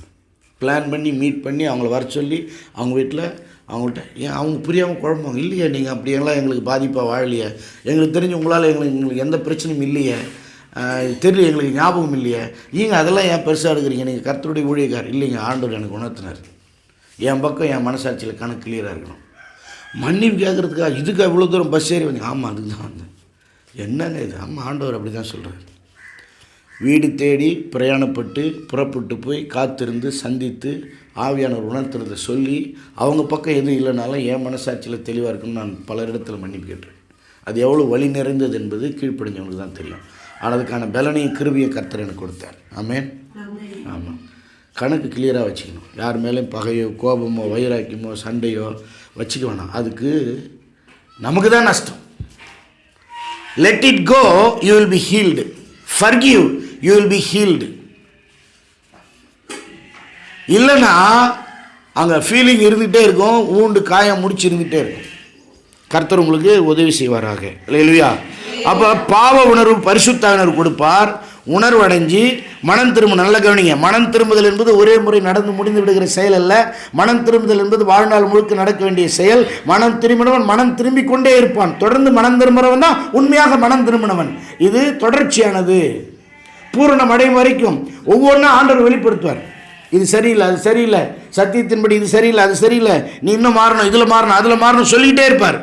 பிளான் பண்ணி மீட் பண்ணி அவங்கள வர சொல்லி அவங்க வீட்டில் அவங்கள்ட்ட அவங்க புரியாமல் குழம்புவாங்க. இல்லையே, நீங்கள் அப்படியெல்லாம் எங்களுக்கு பாதிப்பாக வாழலையே, எங்களுக்கு தெரிஞ்சு உங்களால் எங்களுக்கு எந்த பிரச்சனையும் இல்லையே, தெரியல, எங்களுக்கு ஞாபகம் இல்லையே, நீங்கள் அதெல்லாம் ஏன் பெருசாக எடுக்கிறீங்க, நீங்கள் கர்த்தருடைய ஊழியக்கார். இல்லைங்க, ஆண்டவர் எனக்கு உணர்த்தினார். என் பக்கம் என் மனசாட்சியில் கணக்கு கிளியராக இருக்கணும். மன்னிப்பு கேட்குறதுக்காக இதுக்கு இவ்வளோ தூரம் பஸ் ஏறி வந்து, ஆமாம் அதுக்கு தான் வந்தேன். என்னங்க இது? ஆமாம், ஆண்டவர் அப்படி தான் சொல்கிறார். வீடு தேடி பிரயாணப்பட்டு புறப்பட்டு போய் காத்திருந்து சந்தித்து ஆவியானவர் உணர்த்துறதை சொல்லி அவங்க பக்கம் எதுவும் இல்லைனாலும் என் மனசாட்சியில் தெளிவாக இருக்குன்னு நான் பல இடத்துல மன்னிப்பு கேட்டேன். அது எவ்வளோ வழி நிறைந்தது என்பது கீழ்ப்படிஞ்சவங்களுக்கு தான் தெரியும். ஆனால் அதுக்கான பலனையும் கிருபையை கர்த்தர் எனக்கு கொடுத்தார். ஆமென். ஆமாம், கணக்கு கிளியராக வச்சுக்கணும். யார் மேலேயும் பகையோ கோபமோ வைராக்கியமோ சண்டையோ வச்சுக்க வேணாம். அதுக்கு நமக்கு தான் நஷ்டம். Let it go, you will be healed. Forgive, you will be healed. இல்லைன்னா அங்கே ஃபீலிங் இருந்துகிட்டே இருக்கும், ஊண்டு காயம் முடிச்சு இருந்துகிட்டே இருக்கும். கர்த்தர் உங்களுக்கு உதவி செய்வாராக. இல்லையா? அப்போ பாவ உணர்வு பரிசுத்தாவினர் கொடுப்பார். உணர்வு அடைஞ்சு மனம் திரும்ப. நல்ல கவனிங்க, மனம் திரும்புதல் என்பது ஒரே முறை நடந்து முடிந்து விடுகிற செயல் அல்ல. மனம் திரும்புதல் என்பது வாழ்நாள் முழுக்க நடக்க வேண்டிய செயல். மனம் திரும்பினவன் மனம் திரும்பிக் கொண்டே இருப்பான். தொடர்ந்து மனம் திரும்பினவன் தான் உண்மையாக மனம் திரும்பினவன். இது தொடர்ச்சியானது, பூரணம் அடையும் வரைக்கும் ஒவ்வொன்றா ஆண்டவர் வெளிப்படுத்துவார். இது சரியில்லை, அது சரியில்லை, சத்தியத்தின்படி இது சரியில்லை, அது சரியில்லை, நீ இன்னும் மாறணும், இதில் மாறணும், அதில் மாறணும் சொல்லிக்கிட்டே இருப்பார்.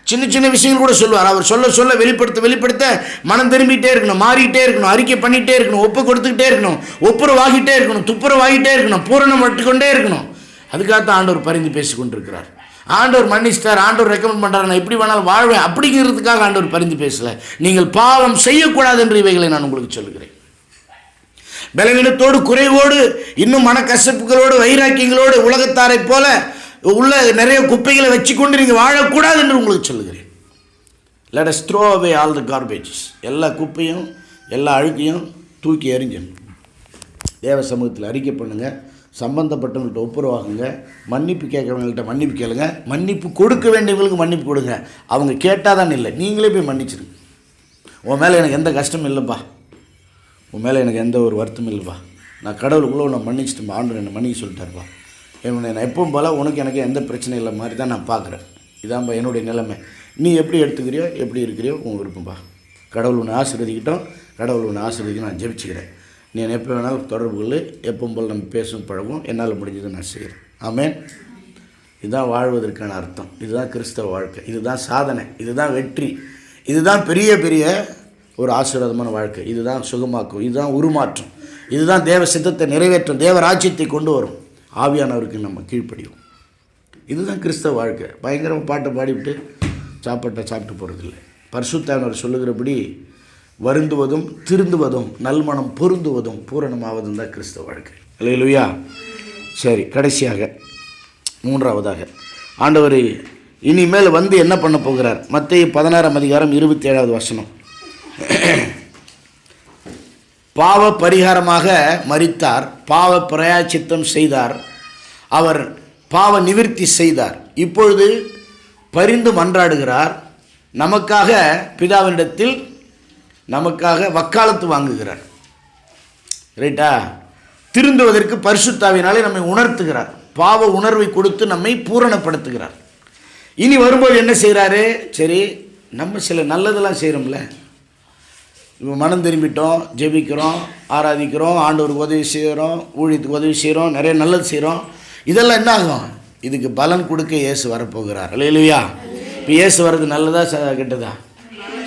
சின்ன சின்ன விஷயங்கள் கூட சொல்லுவார். அவர் சொல்ல சொல்ல வெளிப்படுத்த மனம் திரும்பிகிட்டே இருக்கணும், மாறிக்கிட்டே இருக்கணும், அறிக்கை பண்ணிகிட்டே இருக்கணும், ஒப்பு கொடுத்துக்கிட்டே இருக்கணும், ஒப்புரவாகிட்டே இருக்கணும், துப்புரவாகிட்டே இருக்கணும், பூரணம் விட்டுக்கொண்டே இருக்கணும். அதுக்காகத்தான் ஆண்டவர் பரிந்து பேசி கொண்டிருக்கிறார். ஆண்டவர் மன்னிச்சிட்டார், ஆண்டவர் ரெக்கமெண்ட் பண்ணுறாரு, நான் எப்படி வேணாலும் வாழ்வேன் அப்படிங்கிறதுக்காக ஆண்டவர் பரிந்து பேசலை. நீங்கள் பாவம் செய்யக்கூடாது என்று இவைகளை நான் உங்களுக்கு சொல்லுகிறேன். பலவீனத்தோடு, குறைவோடு, இன்னும் மனக்கசப்புகளோடு, வைராக்கியங்களோடு உலகத்தாரை போல உள்ள நிறைய குப்பைகளை வச்சுக்கொண்டு நீங்கள் வாழக்கூடாது என்று உங்களுக்கு சொல்லுகிறேன். Let us throw away all the garbages. எல்லா குப்பையும் எல்லா அழுக்கையும் தூக்கி எறிஞ்சிடணும். தேவ சமூகத்தில் அறிக்கை பண்ணுங்கள், சம்பந்தப்பட்டவங்கள்ட்ட ஒப்புரவாகுங்க, மன்னிப்பு கேட்குறவங்கள்ட்ட மன்னிப்பு கேளுங்க, மன்னிப்பு கொடுக்க வேண்டியவங்களுக்கு மன்னிப்பு கொடுங்க. அவங்க கேட்டால் தான் இல்லை, நீங்களே போய் மன்னிச்சிருங்க. உன் மேலே எனக்கு எந்த கஷ்டமும் இல்லைப்பா, உன் மேலே எனக்கு எந்த ஒரு வருத்தமும் இல்லைப்பா, நான் கடவுளுக்குள்ளே உன்னை மன்னிச்சிட்டுப்பா, ஆண்டவர் என்னை மன்னிக்க சொல்லிட்டாருப்பா, நான் எப்பவும் போல் உனக்கு எனக்கு எந்த பிரச்சனையும் இல்லை மாதிரி தான் நான் பார்க்குறேன், இதான்ப்பா என்னுடைய நிலைமை, நீ எப்படி எடுத்துக்கிறியோ எப்படி இருக்கிறியோ உங்கள் விருப்பம்பா, கடவுள் உன்னை ஆசீர்வதிக்கிட்டோம், கடவுள் உன்னை ஆசீர்வதிக்க நான் ஜெபிச்சுக்கிறேன், நீ எப்போ வேணாலும் தொடர்பு கொள்ளு, எப்பவும் போல் நம்ம பேசும் பழகும், என்னால் முடிஞ்சதை நான் செய்கிறேன். ஆமென். இதுதான் வாழ்வதற்கான அர்த்தம், இதுதான் கிறிஸ்தவ வாழ்க்கை, இதுதான் சாதனை, இதுதான் வெற்றி, இதுதான் பெரிய பெரிய ஒரு ஆசீர்வாதமான வாழ்க்கை, இதுதான் சுகமாக்கும், இதுதான் உருமாற்றம், இதுதான் தேவ சித்தத்தை நிறைவேற்றும், தேவ ராஜ்யத்தை கொண்டு வரும். ஆவியானவருக்கு நம்ம கீழ்ப்படியும். இதுதான் கிறிஸ்தவ வாழ்க்கை. பயங்கரமாக பாட்டை பாடிவிட்டு சாப்பிட்டு போகிறதில்லை. பரிசுத்தாவினர் சொல்லுகிறபடி வருந்துவதும் திருந்துவதும் நல்மனம் பொருந்துவதும் பூரணமாவதும் தான் கிறிஸ்தவ வாழ்க்கை. அல்லேலூயா. சரி, கடைசியாக மூன்றாவதாக ஆண்டவர் இனிமேல் என்ன பண்ண போகிறார்? மத்தேயு 16:27 பாவ பரிகாரமாக மரித்தார், பாவ பிராயச்சித்தம் செய்தார், அவர் பாவ நிவிர்த்தி செய்தார். இப்பொழுது பரிந்து மன்றாடுகிறார், நமக்காக பிதாவினிடத்தில் நமக்காக வக்காலத்து வாங்குகிறார். ரைட்டா? திருந்துவதற்கு பரிசுத்தாவினாலே நம்மை உணர்த்துகிறார். பாவ உணர்வை கொடுத்து நம்மை பூரணப்படுத்துகிறார். இனி வரும்போது என்ன செய்கிறாரு? சரி, நம்ம சில நல்லதெல்லாம் செய்கிறோம்ல, இப்போ மனம் திரும்பிட்டோம், ஜெபிக்கிறோம், ஆராதிக்கிறோம், ஆண்டவருக்கு உதவி செய்கிறோம், ஊழியத்துக்கு உதவி செய்கிறோம், நிறைய நல்லது செய்கிறோம். இதெல்லாம் என்ன ஆகும்? இதுக்கு பலன் கொடுக்க இயேசு வரப்போகிறார். அல்லேலூயா. இப்போ இயேசு வர்றது நல்லதா கெட்டதா?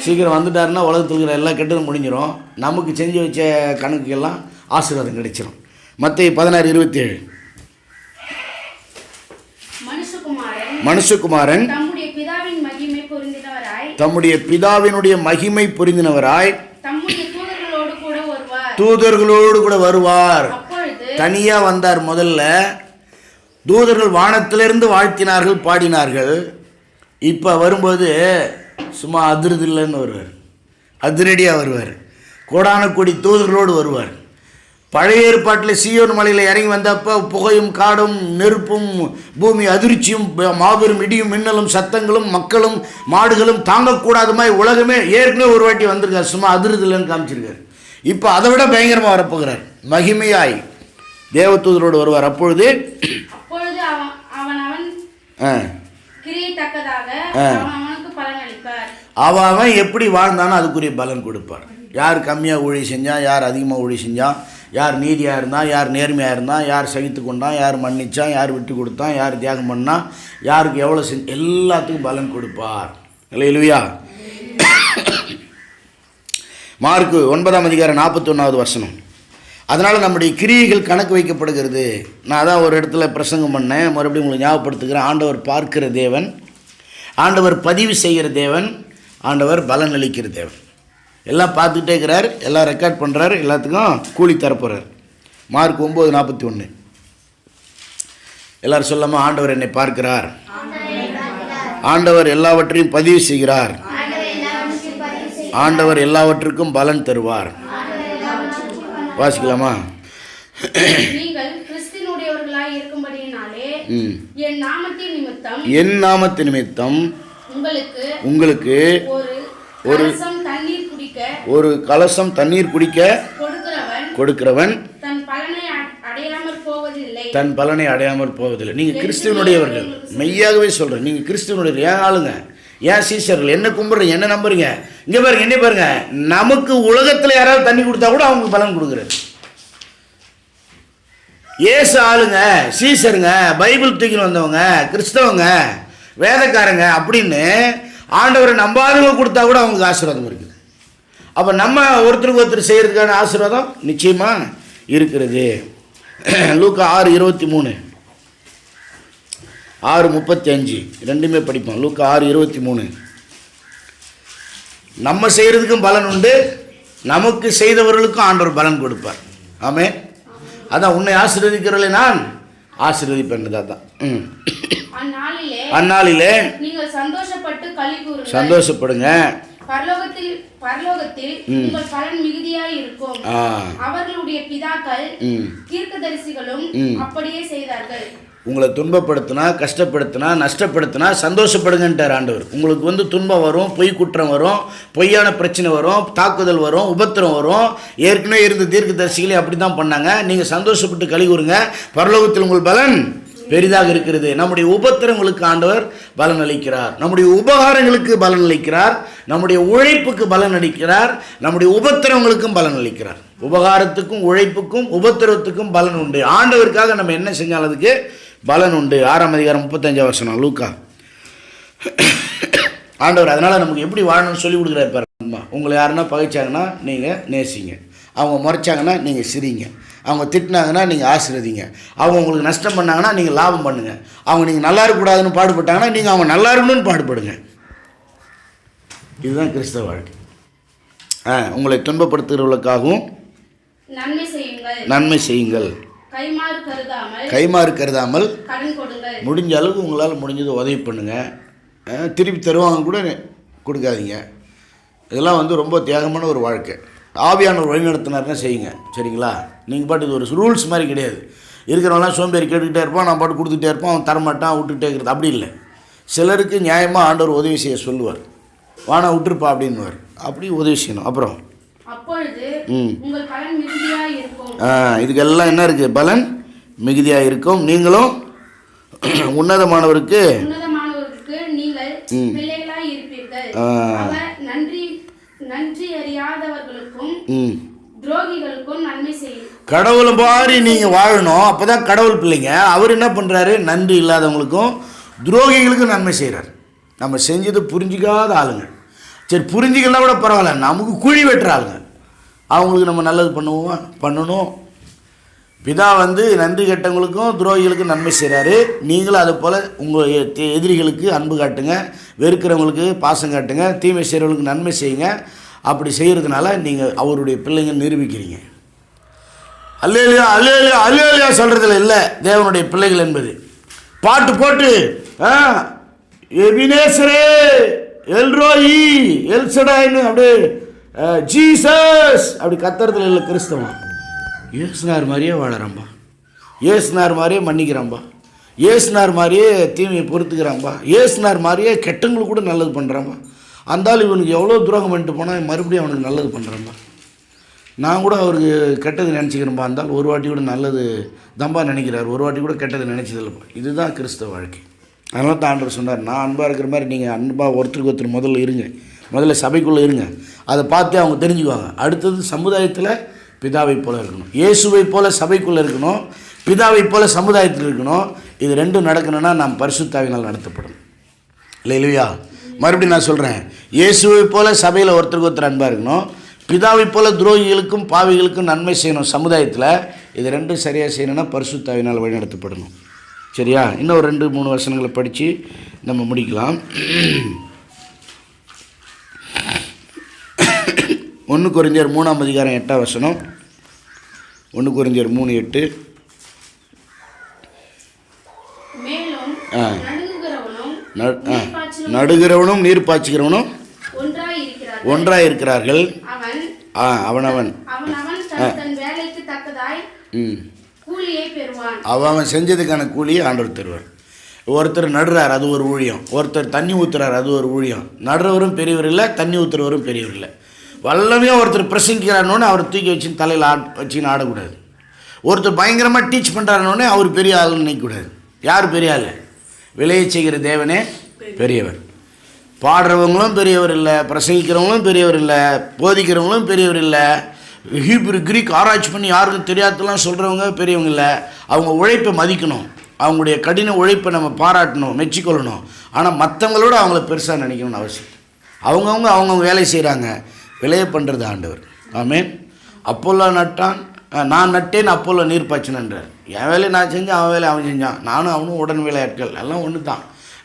சீக்கிரம் வந்துட்டாருன்னா உலகத்தில் இருக்கிற எல்லா கெட்டதும் முடிஞ்சிடும். நமக்கு செஞ்சு வச்ச கணக்குக்கெல்லாம் ஆசீர்வாதம் கிடைச்சிடும். மத்தேயு 16:27. மனுஷகுமாரன் தம்முடைய பிதாவினுடைய மகிமை பொருந்தினவராய் தூதர்களோடு கூட வருவார். தனியா வந்தார். முதல்ல தூதர்கள் வானத்திலிருந்து வாழ்த்தினார்கள், பாடினார்கள். இப்போ வரும்போது சும்மா அதிர்தில்லைன்னு வருவார், அதிரடியாக வருவார். கோடான கோடி தூதர்களோடு வருவார். பழைய ஏற்பாட்டில் சீயோன் மலையில் இறங்கி வந்தப்போ புகையும் காடும் நெருப்பும் பூமி அதிர்ச்சியும் மாபெரும் இடியும் மின்னலும் சத்தங்களும் மக்களும் மாடுகளும் தாங்கக்கூடாத மாதிரி உலகமே ஏற்கனவே ஒரு வாட்டி வந்திருக்கார், சும்மா அதிர்தில்லைன்னு காமிச்சிருக்கார். இப்போ அதை விட பயங்கரமாக வரப்போகிறார். மகிமையாய் தேவதூதரோடு வருவார். அப்பொழுது அவன் எப்படி வாழ்ந்தானோ அதுக்குரிய பலன் கொடுப்பார். யார் கம்மியாக ஊழி செஞ்சான், யார் அதிகமாக ஊழி செஞ்சான், யார் நீதியாக இருந்தான், யார் நேர்மையாக இருந்தான், யார் சகித்து கொண்டான், யார் மன்னிச்சான், யார் விட்டு கொடுத்தான், யார் தியாகம் பண்ணான், யாருக்கு எவ்வளோ எல்லாத்துக்கும் பலன் கொடுப்பார். அல்லேலூயா. மார்க்கு 9:41. அதனால் நம்முடைய கிரியைகள் கணக்கு வைக்கப்படுகிறது. நான் அதான் ஒரு இடத்துல பிரசங்கம் பண்ணேன், மறுபடியும் உங்களுக்கு ஞாபகப்படுத்துகிறேன். ஆண்டவர் பார்க்கிற தேவன், ஆண்டவர் பதிவு செய்கிற தேவன், ஆண்டவர் பலன் அளிக்கிற தேவன். எல்லாம் பார்த்துக்கிட்டே இருக்கிறார், எல்லாம் ரெக்கார்ட் பண்ணுறார், எல்லாத்துக்கும் கூலி தரப்போகிறார். மார்க் 9:41. எல்லோரும் சொல்லாமல், ஆண்டவர் என்னை பார்க்கிறார், ஆண்டவர் எல்லாவற்றையும் பதிவு செய்கிறார், ஆண்டவர் எல்லாவற்றுக்கும் பலன் தருவார். வாசிக்கலாமா? என் நாமத்து நிமித்தம் உங்களுக்கு ஒரு கலசம் தண்ணீர் குடிக்க கொடுக்கிறவன் தன் பலனை அடையாமல் போவதில்லை. நீங்கள் கிறிஸ்துவனுடையவர்கள், மெய்யாகவே சொல்கிறேன், நீங்கள் கிறிஸ்துவனுடைய ஏன் ஆளுங்க, ஏன் சீசர்கள், என்ன கும்பிட்றீங்க, என்ன நம்புறீங்க? இங்கே பாருங்க, என்ன பாருங்க, நமக்கு உலகத்தில் யாராவது தண்ணி கொடுத்தா கூட அவங்களுக்கு பலன் கொடுக்குறாரு. ஏசு ஆளுங்க, சீசருங்க, பைபிள் தூக்கின்னு வந்தவங்க, கிறிஸ்தவங்க, வேதக்காரங்க அப்படின்னு ஆண்டவரை நம்பாதவங்க கொடுத்தா கூட அவங்களுக்கு ஆசீர்வாதம் இருக்குது. அப்போ நம்ம ஒருத்தருக்கு ஒருத்தர் செய்கிறதுக்கான ஆசீர்வாதம் நிச்சயமாக இருக்கிறது. லூக்கா 6:23, 6:35 ரெண்டுமே படிப்போம். லூக்கா 6:23. நம்ம செய்கிறதுக்கும் பலன் உண்டு, நமக்கு செய்தவர்களுக்கும் ஆண்டவர் பலன் கொடுப்பார். ஆமென். அதான் உன்னை ஆசீர்வதிக்கிறவர்களை நான் ஆசீர்வதிப்பேன். தான் அந்நாளிலே நீங்கள் சந்தோஷப்படுங்க, பரலோகத்தில் உங்கள் பலன் மிகுதியாய் இருக்கும். அவர்களுடைய பிதாக்கள் தீர்க்கதரிசிகளும் அப்படியே செய்தார்கள். உங்களை துன்பப்படுத்தினா, கஷ்டப்படுத்தினா, நஷ்டப்படுத்தினா சந்தோஷப்படுங்கன்றார் ஆண்டவர். உங்களுக்கு துன்பம் வரும், பொய் குற்றம் வரும், பொய்யான பிரச்சனை வரும், தாக்குதல் வரும், உபத்திரம் வரும். ஏற்கனவே இருந்த தீர்க்கதரிசிகளே அப்படி தான் பண்ணாங்க. நீங்கள் சந்தோஷப்பட்டு களி கூறுங்க, பரலோகத்தில் உங்கள் பலன் பெரிதாக இருக்கிறது. நம்முடைய உபத்திரங்களுக்கு ஆண்டவர் பலன் அளிக்கிறார், நம்முடைய உபகாரங்களுக்கு பலன் அளிக்கிறார், நம்முடைய உழைப்புக்கு பலன் அளிக்கிறார், நம்முடைய உபத்திரங்களுக்கும் பலன் அளிக்கிறார். உபகாரத்துக்கும் உழைப்புக்கும் உபத்திரத்துக்கும் பலன் உண்டு. ஆண்டவருக்காக நம்ம என்ன செஞ்சாலும் அதுக்கு பலன் உண்டு. 6:35 லூக்கா. ஆண்டவர் அதனால் நமக்கு எப்படி வாழணும்னு சொல்லி கொடுக்குறாரு பாருங்க. உங்களை யாருன்னா பகைச்சாங்கன்னா நீங்கள் நேசிங்க, அவங்க முறைச்சாங்கன்னா நீங்கள் சிரிங்க, அவங்க திட்டினாங்கன்னா நீங்கள் ஆசீர்வதிங்க, அவங்க உங்களுக்கு நஷ்டம் பண்ணாங்கன்னா நீங்கள் லாபம் பண்ணுங்கள், அவங்க நீங்கள் நல்லா இருக்கக்கூடாதுன்னு பாடுபட்டாங்கன்னா நீங்கள் அவங்க நல்லா இருக்கணும்னு பாடுபடுங்க. இதுதான் கிறிஸ்தவ வாழ்க்கை. உங்களை துன்பப்படுத்துகிறவர்களுக்காகவும் நன்மை செய்யுங்கள், கைமாறு கருதாமல் முடிஞ்ச அளவுக்கு உங்களால் முடிஞ்சது உதவி பண்ணுங்கள். திருப்பி தருவாங்க கூட கொடுக்காதீங்க. இதெல்லாம் ரொம்ப தியாகமான ஒரு வாழ்க்கை. ஆவியானவர் வழிநடத்தினார்னா செய்யுங்க, சரிங்களா? நீங்கள் பாட்டு இது ஒரு ரூல்ஸ் மாதிரி கிடையாது. இருக்கிறவங்களாம் சோம்பேறி கேட்டுக்கிட்டே இருப்பான், நான் பாட்டு கொடுத்துட்டே இருப்பான், அவன் தரமாட்டான், விட்டுக்கிட்டே இருக்கிறது அப்படி இல்லை. சிலருக்கு நியாயமாக ஆண்டவர் உதவி செய்ய சொல்லுவார், வானா விட்டுருப்பா அப்படின்னுவார், அப்படி உதவி செய்யணும். அப்புறம் அப்பொழுது உங்கள் பலன் மிகுதியாய் இருக்கும். இதுக்கெல்லாம் என்ன இருக்குது? பலன் மிகுதியாக இருக்கும். நீங்களும் உன்னதமானவருக்கு நீங்கள் பிள்ளைகளாய் இருப்பீர்கள். அவர் நன்றி அறியாதவர்களுக்கும் துரோகிகளுக்கும் நன்மை செய்யும். கடவுளை மாதிரி நீங்கள் வாழணும், அப்போதான் கடவுள் பிள்ளைங்க. அவர் என்ன பண்ணுறாரு? நன்றி இல்லாதவங்களுக்கும் துரோகிகளுக்கும் நன்மை செய்கிறார். நம்ம செஞ்சது புரிஞ்சிக்காத ஆளுங்க, சரி புரிஞ்சிக்கலாம் கூட பரவாயில்ல, நமக்கு குழி வெட்டுற ஆளுங்க, அவங்களுக்கு நம்ம நல்லது பண்ணணும். பிதா நன்றி கெட்டவங்களுக்கும் துரோகிகளுக்கும் நன்மை செய்கிறாரு. நீங்களும் அது போல் உங்கள் எதிரிகளுக்கு அன்பு காட்டுங்க, வெறுக்கிறவங்களுக்கு பாசம் காட்டுங்க, தீமை செய்கிறவங்களுக்கு நன்மை செய்யுங்க. அப்படி செய்கிறதுனால நீங்கள் அவருடைய பிள்ளைங்க நிரூபிக்கிறீங்க. அல்லேலியா அல்லேலியா அல்லேலியா சொல்கிறதுல இல்லை தேவனுடைய பிள்ளைகள் என்பது. பாட்டு போட்டு எபினேசரே எல்ரோயி எல்சடாயின்னு அப்படியே ஜீசஸ் அப்படி கத்துறதுல இல்லை கிறிஸ்தவம். ஏசுனார் மாதிரியே வாழறான்பா, ஏசுனார் மாதிரியே மன்னிக்கிறான்பா, ஏசுனார் மாதிரியே தீமையை பொறுத்துக்கிறான்பா, ஏசுனார் மாதிரியே கெட்டவங்களுக்கு கூட நல்லது பண்ணுறான்பா. அந்தாலும் இவனுக்கு எவ்வளோ துரோகம் பண்ணிட்டு போனால் மறுபடியும் அவனுக்கு நல்லது பண்ணுறான்பா. நான் கூட அவருக்கு கெட்டது நினச்சிக்கிறேன்பா, இருந்தாலும் ஒரு வாட்டி கூட நல்லது தம்பா நினைக்கிறார், ஒரு வாட்டி கூட கெட்டது நினச்சதில்லைப்பா. இதுதான் கிறிஸ்தவ வாழ்க்கை. அதனால தான் ஆண்டவர் சொன்னார், நான் அன்பாக இருக்கிற மாதிரி நீங்கள் அன்பாக ஒருத்தருக்கு ஒருத்தர் முதல்ல இருங்க, முதல்ல சபைக்குள்ளே இருங்க. அதை பார்த்து அவங்க தெரிஞ்சுக்குவாங்க. அடுத்தது சமுதாயத்தில் பிதாவை போல் இருக்கணும், இயேசுவை போல் சபைக்குள்ளே இருக்கணும், பிதாவை போல் சமுதாயத்தில் இருக்கணும். இது ரெண்டும் நடக்கணும்னா நாம் பரிசுத்தாவினால் நடத்தப்படணும். இல்லையா? மறுபடியும் நான் சொல்கிறேன், இயேசுவை போல் சபையில் ஒருத்தருக்கு ஒருத்தர் அன்பாக இருக்கணும், பிதாவை போல் துரோகிகளுக்கும் பாவிகளுக்கும் நன்மை செய்யணும் சமுதாயத்தில். இது ரெண்டும் சரியாக செய்யணும்னா பரிசுத்தாவினால் வழி நடத்தப்படணும். சரியா? இன்னும் 2-3 வசனங்களை படித்து நம்ம முடிக்கலாம். 1 கொரிந்தியர் 3ஆம் அதிகாரம் 8ஆம் வசனம். 1 கொரிந்தியர் 3:8. நடுகிறவனும் நீர் பாய்ச்சுகிறவனும் ஒன்றாய் இருக்கிறார்கள். அவனவன் அவன் செஞ்சதுக்கான கூலியை ஆண்டவர் தருவார். ஒருத்தர் நடுறார், அது ஒரு ஊழியம். ஒருத்தர் தண்ணி ஊற்றுறார், அது ஒரு ஊழியம். நடுறவரும் பெரியவர் இல்லை, தண்ணி ஊற்றுறவரும் பெரியவர் இல்லை. வல்லமையாக ஒருத்தர் பிரசங்கிக்கிறாருன்னு அவர் தூக்கி வச்சு தலையில் வச்சுன்னு ஆடக்கூடாது. ஒருத்தர் பயங்கரமாக டீச் பண்ணுறாருன்னொடனே அவர் பெரிய ஆள்னு நினைக்கக்கூடாது. யார் பெரிய ஆள்? விளைய செய்கிற தேவனே பெரியவர். பாடுறவங்களும் பெரியவர் இல்லை, பிரசங்கிக்கிறவங்களும் பெரியவர் இல்லை, போதிக்கிறவங்களும் பெரியவர் இல்லை, ஹீப்ரு கிரீக் ஆராய்ச்சி பண்ணி யாருக்கும் தெரியாதெல்லாம் சொல்கிறவங்க பெரியவங்க இல்லை. அவங்க உழைப்பை மதிக்கணும், அவங்களுடைய கடின உழைப்பை நம்ம பாராட்டணும், மெச்சிக்கொள்ளணும். ஆனால் மற்றவங்களோட அவங்கள பெருசாக நினைக்கணும்னு அவசியம். அவங்கவுங்க வேலை செய்கிறாங்க, விளைய பண்ணுறது ஆண்டவர். ஆமென். அப்போல்லோ நட்டான், நான் நட்டேன், அப்போல்லோ நீர் பாய்ச்சினன்றார். என் வேலையை நான் செஞ்சேன், அவன் வேலையை அவன் செஞ்சான். நானும் அவனும் உடன் வேலையாட்கள், எல்லாம் ஒன்று தான்.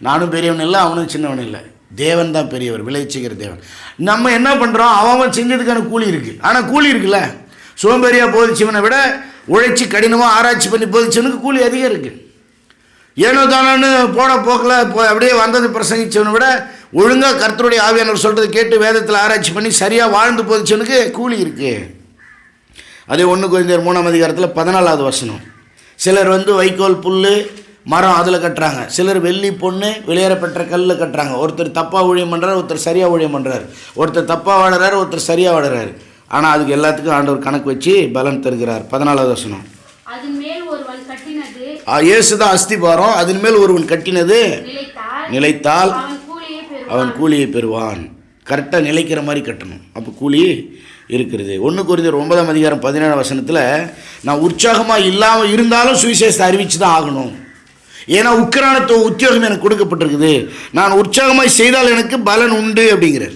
நானும் பெரியவன் இல்லை, அவனும் சின்னவன் இல்லை. தேவன் தான் பெரியவர், விளைச்சிக்கிற தேவன். நம்ம என்ன பண்ணுறோம்? அவன் செஞ்சதுக்கான கூலி இருக்குது. ஆனால் கூலி இருக்குல்ல, சோம்பேறியாக போதிச்சவனை விட உழைச்சி கடினமாக ஆராய்ச்சி பண்ணி போதிச்சவனுக்கு கூலி அதிகம் இருக்குது. ஏனோ தானோன்னு போன போக்கில் அப்படியே வந்தது பிரசங்கிச்சவனை விட ஒழுங்காக கர்த்தருடைய ஆவியானவர் சொல்கிறது கேட்டு வேதத்தில் ஆராய்ச்சி பண்ணி சரியாக வாழ்ந்து போதிச்சவனுக்கு கூலி இருக்குது. அதே 1 கொரிந்தியர் 3ஆம் அதிகாரத்தில் 14ஆவது வசனம். சிலர் வைக்கோல் புல் மரம் அதில் கட்டுறாங்க, சிலர் வெள்ளி பொண்ணு வெளியேறப்பெற்ற கல்லில் கட்டுறாங்க. ஒருத்தர் தப்பாக ஊழியம் பண்ணுறாரு, ஒருத்தர் சரியாக ஊழியம் பண்ணுறாரு. ஒருத்தர் தப்பாக வாடுறாரு, ஒருத்தர் சரியாக வாடுறாரு. ஆனால் அதுக்கு எல்லாத்துக்கும் ஆண்டவர் கணக்கு வச்சு பலன் தருகிறார். 14ஆவது வசனம். இயேசு தான் அஸ்திபாரம், அதன் மேல் ஒருவன் கட்டினது நிலைத்தால் அவன் கூலியை பெறுவான். கரெக்டாக நிலைக்கிற மாதிரி கட்டணும், அப்போ கூலி இருக்கிறது. 1 கொரிந்தியர் 9ஆம் அதிகாரம் 17ஆம் வசனத்தில், நான் உற்சாகமாக இல்லாமல் இருந்தாலும் சுவிசேஷத்தை அறிவித்து தான் ஆகணும். ஏன்னா உக்கிரானத்துவ உத்தியோகம் எனக்கு கொடுக்கப்பட்டிருக்குது, நான் உற்சாகமாக செய்தால் எனக்கு பலன் உண்டு அப்படிங்கிறார்.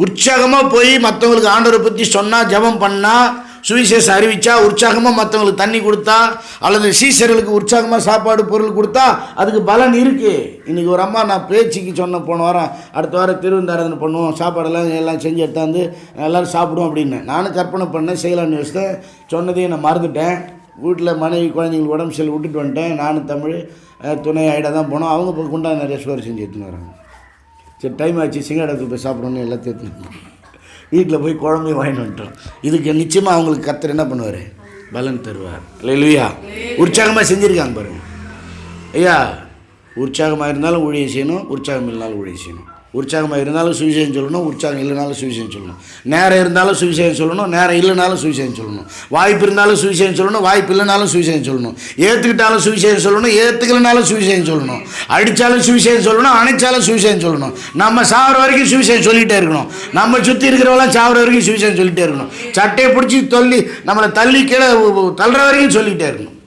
உற்சாகமாக போய் மற்றவங்களுக்கு ஆண்டவரை பற்றி சொன்னால், ஜெபம் பண்ணால், சுவிசேஷம் அறிவித்தா, உற்சாகமாக மற்றவங்களுக்கு தண்ணி கொடுத்தா, அல்லது சீசர்களுக்கு உற்சாகமாக சாப்பாடு பொருள் கொடுத்தா அதுக்கு பலன் இருக்குது. இன்றைக்கி ஒரு அம்மா நான் பேச்சுக்கு சொன்ன போன வாரம், அடுத்த வாரம் திருவிருந்தாராதனை பண்ணுவோம், சாப்பாடெல்லாம் எல்லாம் செஞ்சு எடுத்தாந்து எல்லோரும் சாப்பிடுவோம் அப்படின்னு நானும் கற்பனை பண்ணேன், செய்யலான்னு யோசித்தேன். சொன்னதையும் நான் மறந்துட்டேன். வீட்டில் மனைவி குழந்தைங்களுக்கு உடம்பு சரி விட்டுட்டு வந்துட்டேன். நானும் தமிழ் துணை ஐடா தான் போனோம். அவங்க இப்போ குண்டா நிறைய சோறு செஞ்சு எடுத்துன்னு வராங்க. சரி டைம் ஆச்சு, சிங்கடத்துக்கு போய் சாப்பிடணுன்னு எல்லாத்தையும் எடுத்துன்னு வீட்டில் போய் குழம்பையும் வாங்கிட்டு வந்துட்டோம். இதுக்கு நிச்சயமாக அவங்களுக்கு கர்த்தர் என்ன பண்ணுவார்? பலன் தருவார். இல்லையா? உற்சாகமாக செஞ்சுருக்காங்க பாருங்கள் ஐயா. உற்சாகமாக இருந்தாலும் ஊழியம் செய்யணும், உற்சாகம் இல்லைனாலும் ஊழியம் செய்யணும். உற்சாகமாக இருந்தாலும் சுவிசேஷம் சொல்லணும், உற்சாகம் இல்லைனாலும் சுவிசேஷம் சொல்லணும். நேரம் இருந்தாலும் சுவிசேஷம் சொல்லணும், நேரம் இல்லைனாலும் சுவிசேஷம் சொல்லணும். வாய்ப்பு இருந்தாலும் சுவிசேஷம் சொல்லணும், வாய்ப்பு இல்லைனாலும் சுவிசேஷம் சொல்லணும். ஏற்றுக்கிட்டாலும் சுவிசேஷம் சொல்லணும், ஏற்றுக்கலைனாலும் சுவிசேஷம் சொல்லணும். அடித்தாலும் சுவிசேஷம் சொல்லணும், அணைச்சாலும் சுவிசேஷம் சொல்லணும். நம்ம சாகிற வரைக்கும் சுவிசேஷம் சொல்லிகிட்டே இருக்கணும். நம்ம சுற்றி இருக்கிறவங்களாம் சாகிற வரைக்கும் சுவிசேஷம் சொல்லிகிட்டே இருக்கணும். சட்டையை பிடிச்சி நம்மளை தள்ளி கீழே தள்ளுற வரைக்கும் சொல்லிகிட்டே இருக்கணும்.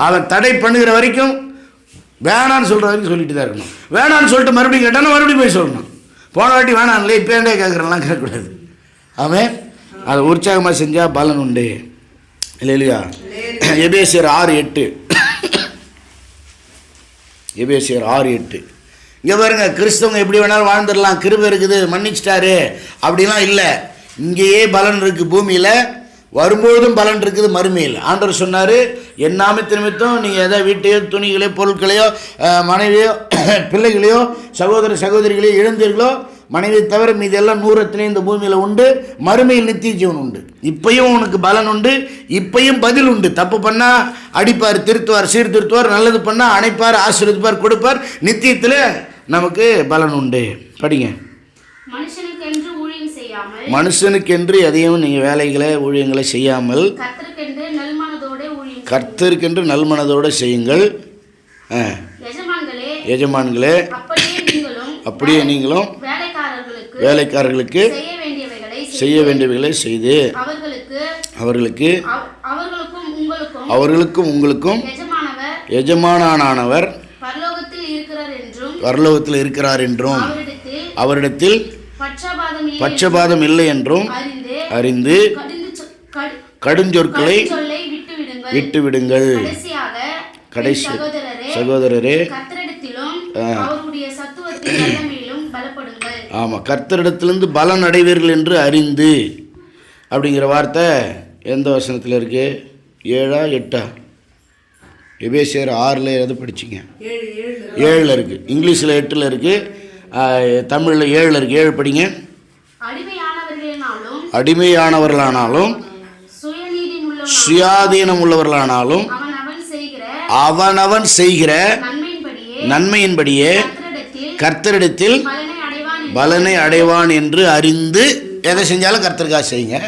அவன் தடை பண்ணுகிற வரைக்கும், வேணான்னு சொல்கிற வரைக்கும் சொல்லிட்டு தான் இருக்கணும். வேணான்னு சொல்லிட்டு மறுபடியும் கேட்டாலும் மறுபடியும் போய் சொல்லணும். போன வாட்டி வேணாம்ல, இப்போ ஏண்டே கேட்குறலாம் கேட்கக்கூடாது. அவன் அதை உற்சாகமாக செஞ்சால் பலன் உண்டு. இல்லையா? எபேசியர் 6:8. எபேசியர் 6:8. இங்கே பாருங்க, கிறிஸ்தவங்க எப்படி வேணாலும் வாழ்ந்துடலாம், கிருபை இருக்குது, மன்னிச்சிட்டாரு அப்படிலாம் இல்லை. இங்கேயே பலன் இருக்குது, பூமியில் வரும்போதும் பலன் இருக்குது, மறுமையில். ஆண்டவர் சொன்னார், என் நாமத்து நிமித்தம் நீங்கள் எதை வீட்டையோ துணிகளையோ பொருட்களையோ மனைவியோ பிள்ளைகளையோ சகோதர சகோதரிகளையோ இழந்தீர்களோ, மனைவியை தவிர மீது எல்லாம் 100 இந்த பூமியில் உண்டு, மறுமையில் நித்திய ஜீவன் உண்டு. இப்பையும் உனக்கு பலன் உண்டு, இப்பையும் பதில் உண்டு. தப்பு பண்ணால் அடிப்பார், திருத்துவார், சீர்திருத்துவார். நல்லது பண்ணால் அணைப்பார், ஆசீர்வதிப்பார், கொடுப்பார். நித்தியத்தில் நமக்கு பலன் உண்டு. படிங்க. மனுஷனுக்கென்று எதையும் நீங்கள் வேலைகளை ஊழியங்களை செய்யாமல் கர்த்தருக்கென்று நல்மனதோடு செய்யுங்கள். எஜமான்களே, அப்படியே நீங்களும் வேலைக்காரர்களுக்கு செய்ய வேண்டியவைகளை செய்து அவர்களுக்கும் உங்களுக்கும் எஜமானானவர் பரலோகத்தில் இருக்கிறார் என்றும் அவரிடத்தில் பட்சபாதம் இல்லை என்றும் அறிந்து கடுஞ்சொற்களை விட்டுவிடுங்கள். கடைசி சகோதரரே, ஆமாம், கர்த்தரிடத்திலிருந்து பலன் அடைவீர்கள் என்று அறிந்து அப்படிங்கிற வார்த்தை எந்த வசனத்தில் இருக்குது? 7 8? எபேசியர் 6 எது படிச்சிங்க? 7 இருக்குது. இங்கிலீஷில் 8 இருக்குது, தமிழில் 7 இருக்குது. 7 படிங்க. அடிமையானவர்களானாலும் சுயாதீனம் உள்ளவர்களானாலும் அவனவன் செய்கிற நன்மையின்படியே கர்த்தரிடத்தில் பலனை அடைவான் என்று அறிந்து எதை செஞ்சாலும் கர்த்தருக்காக செய்யுங்க.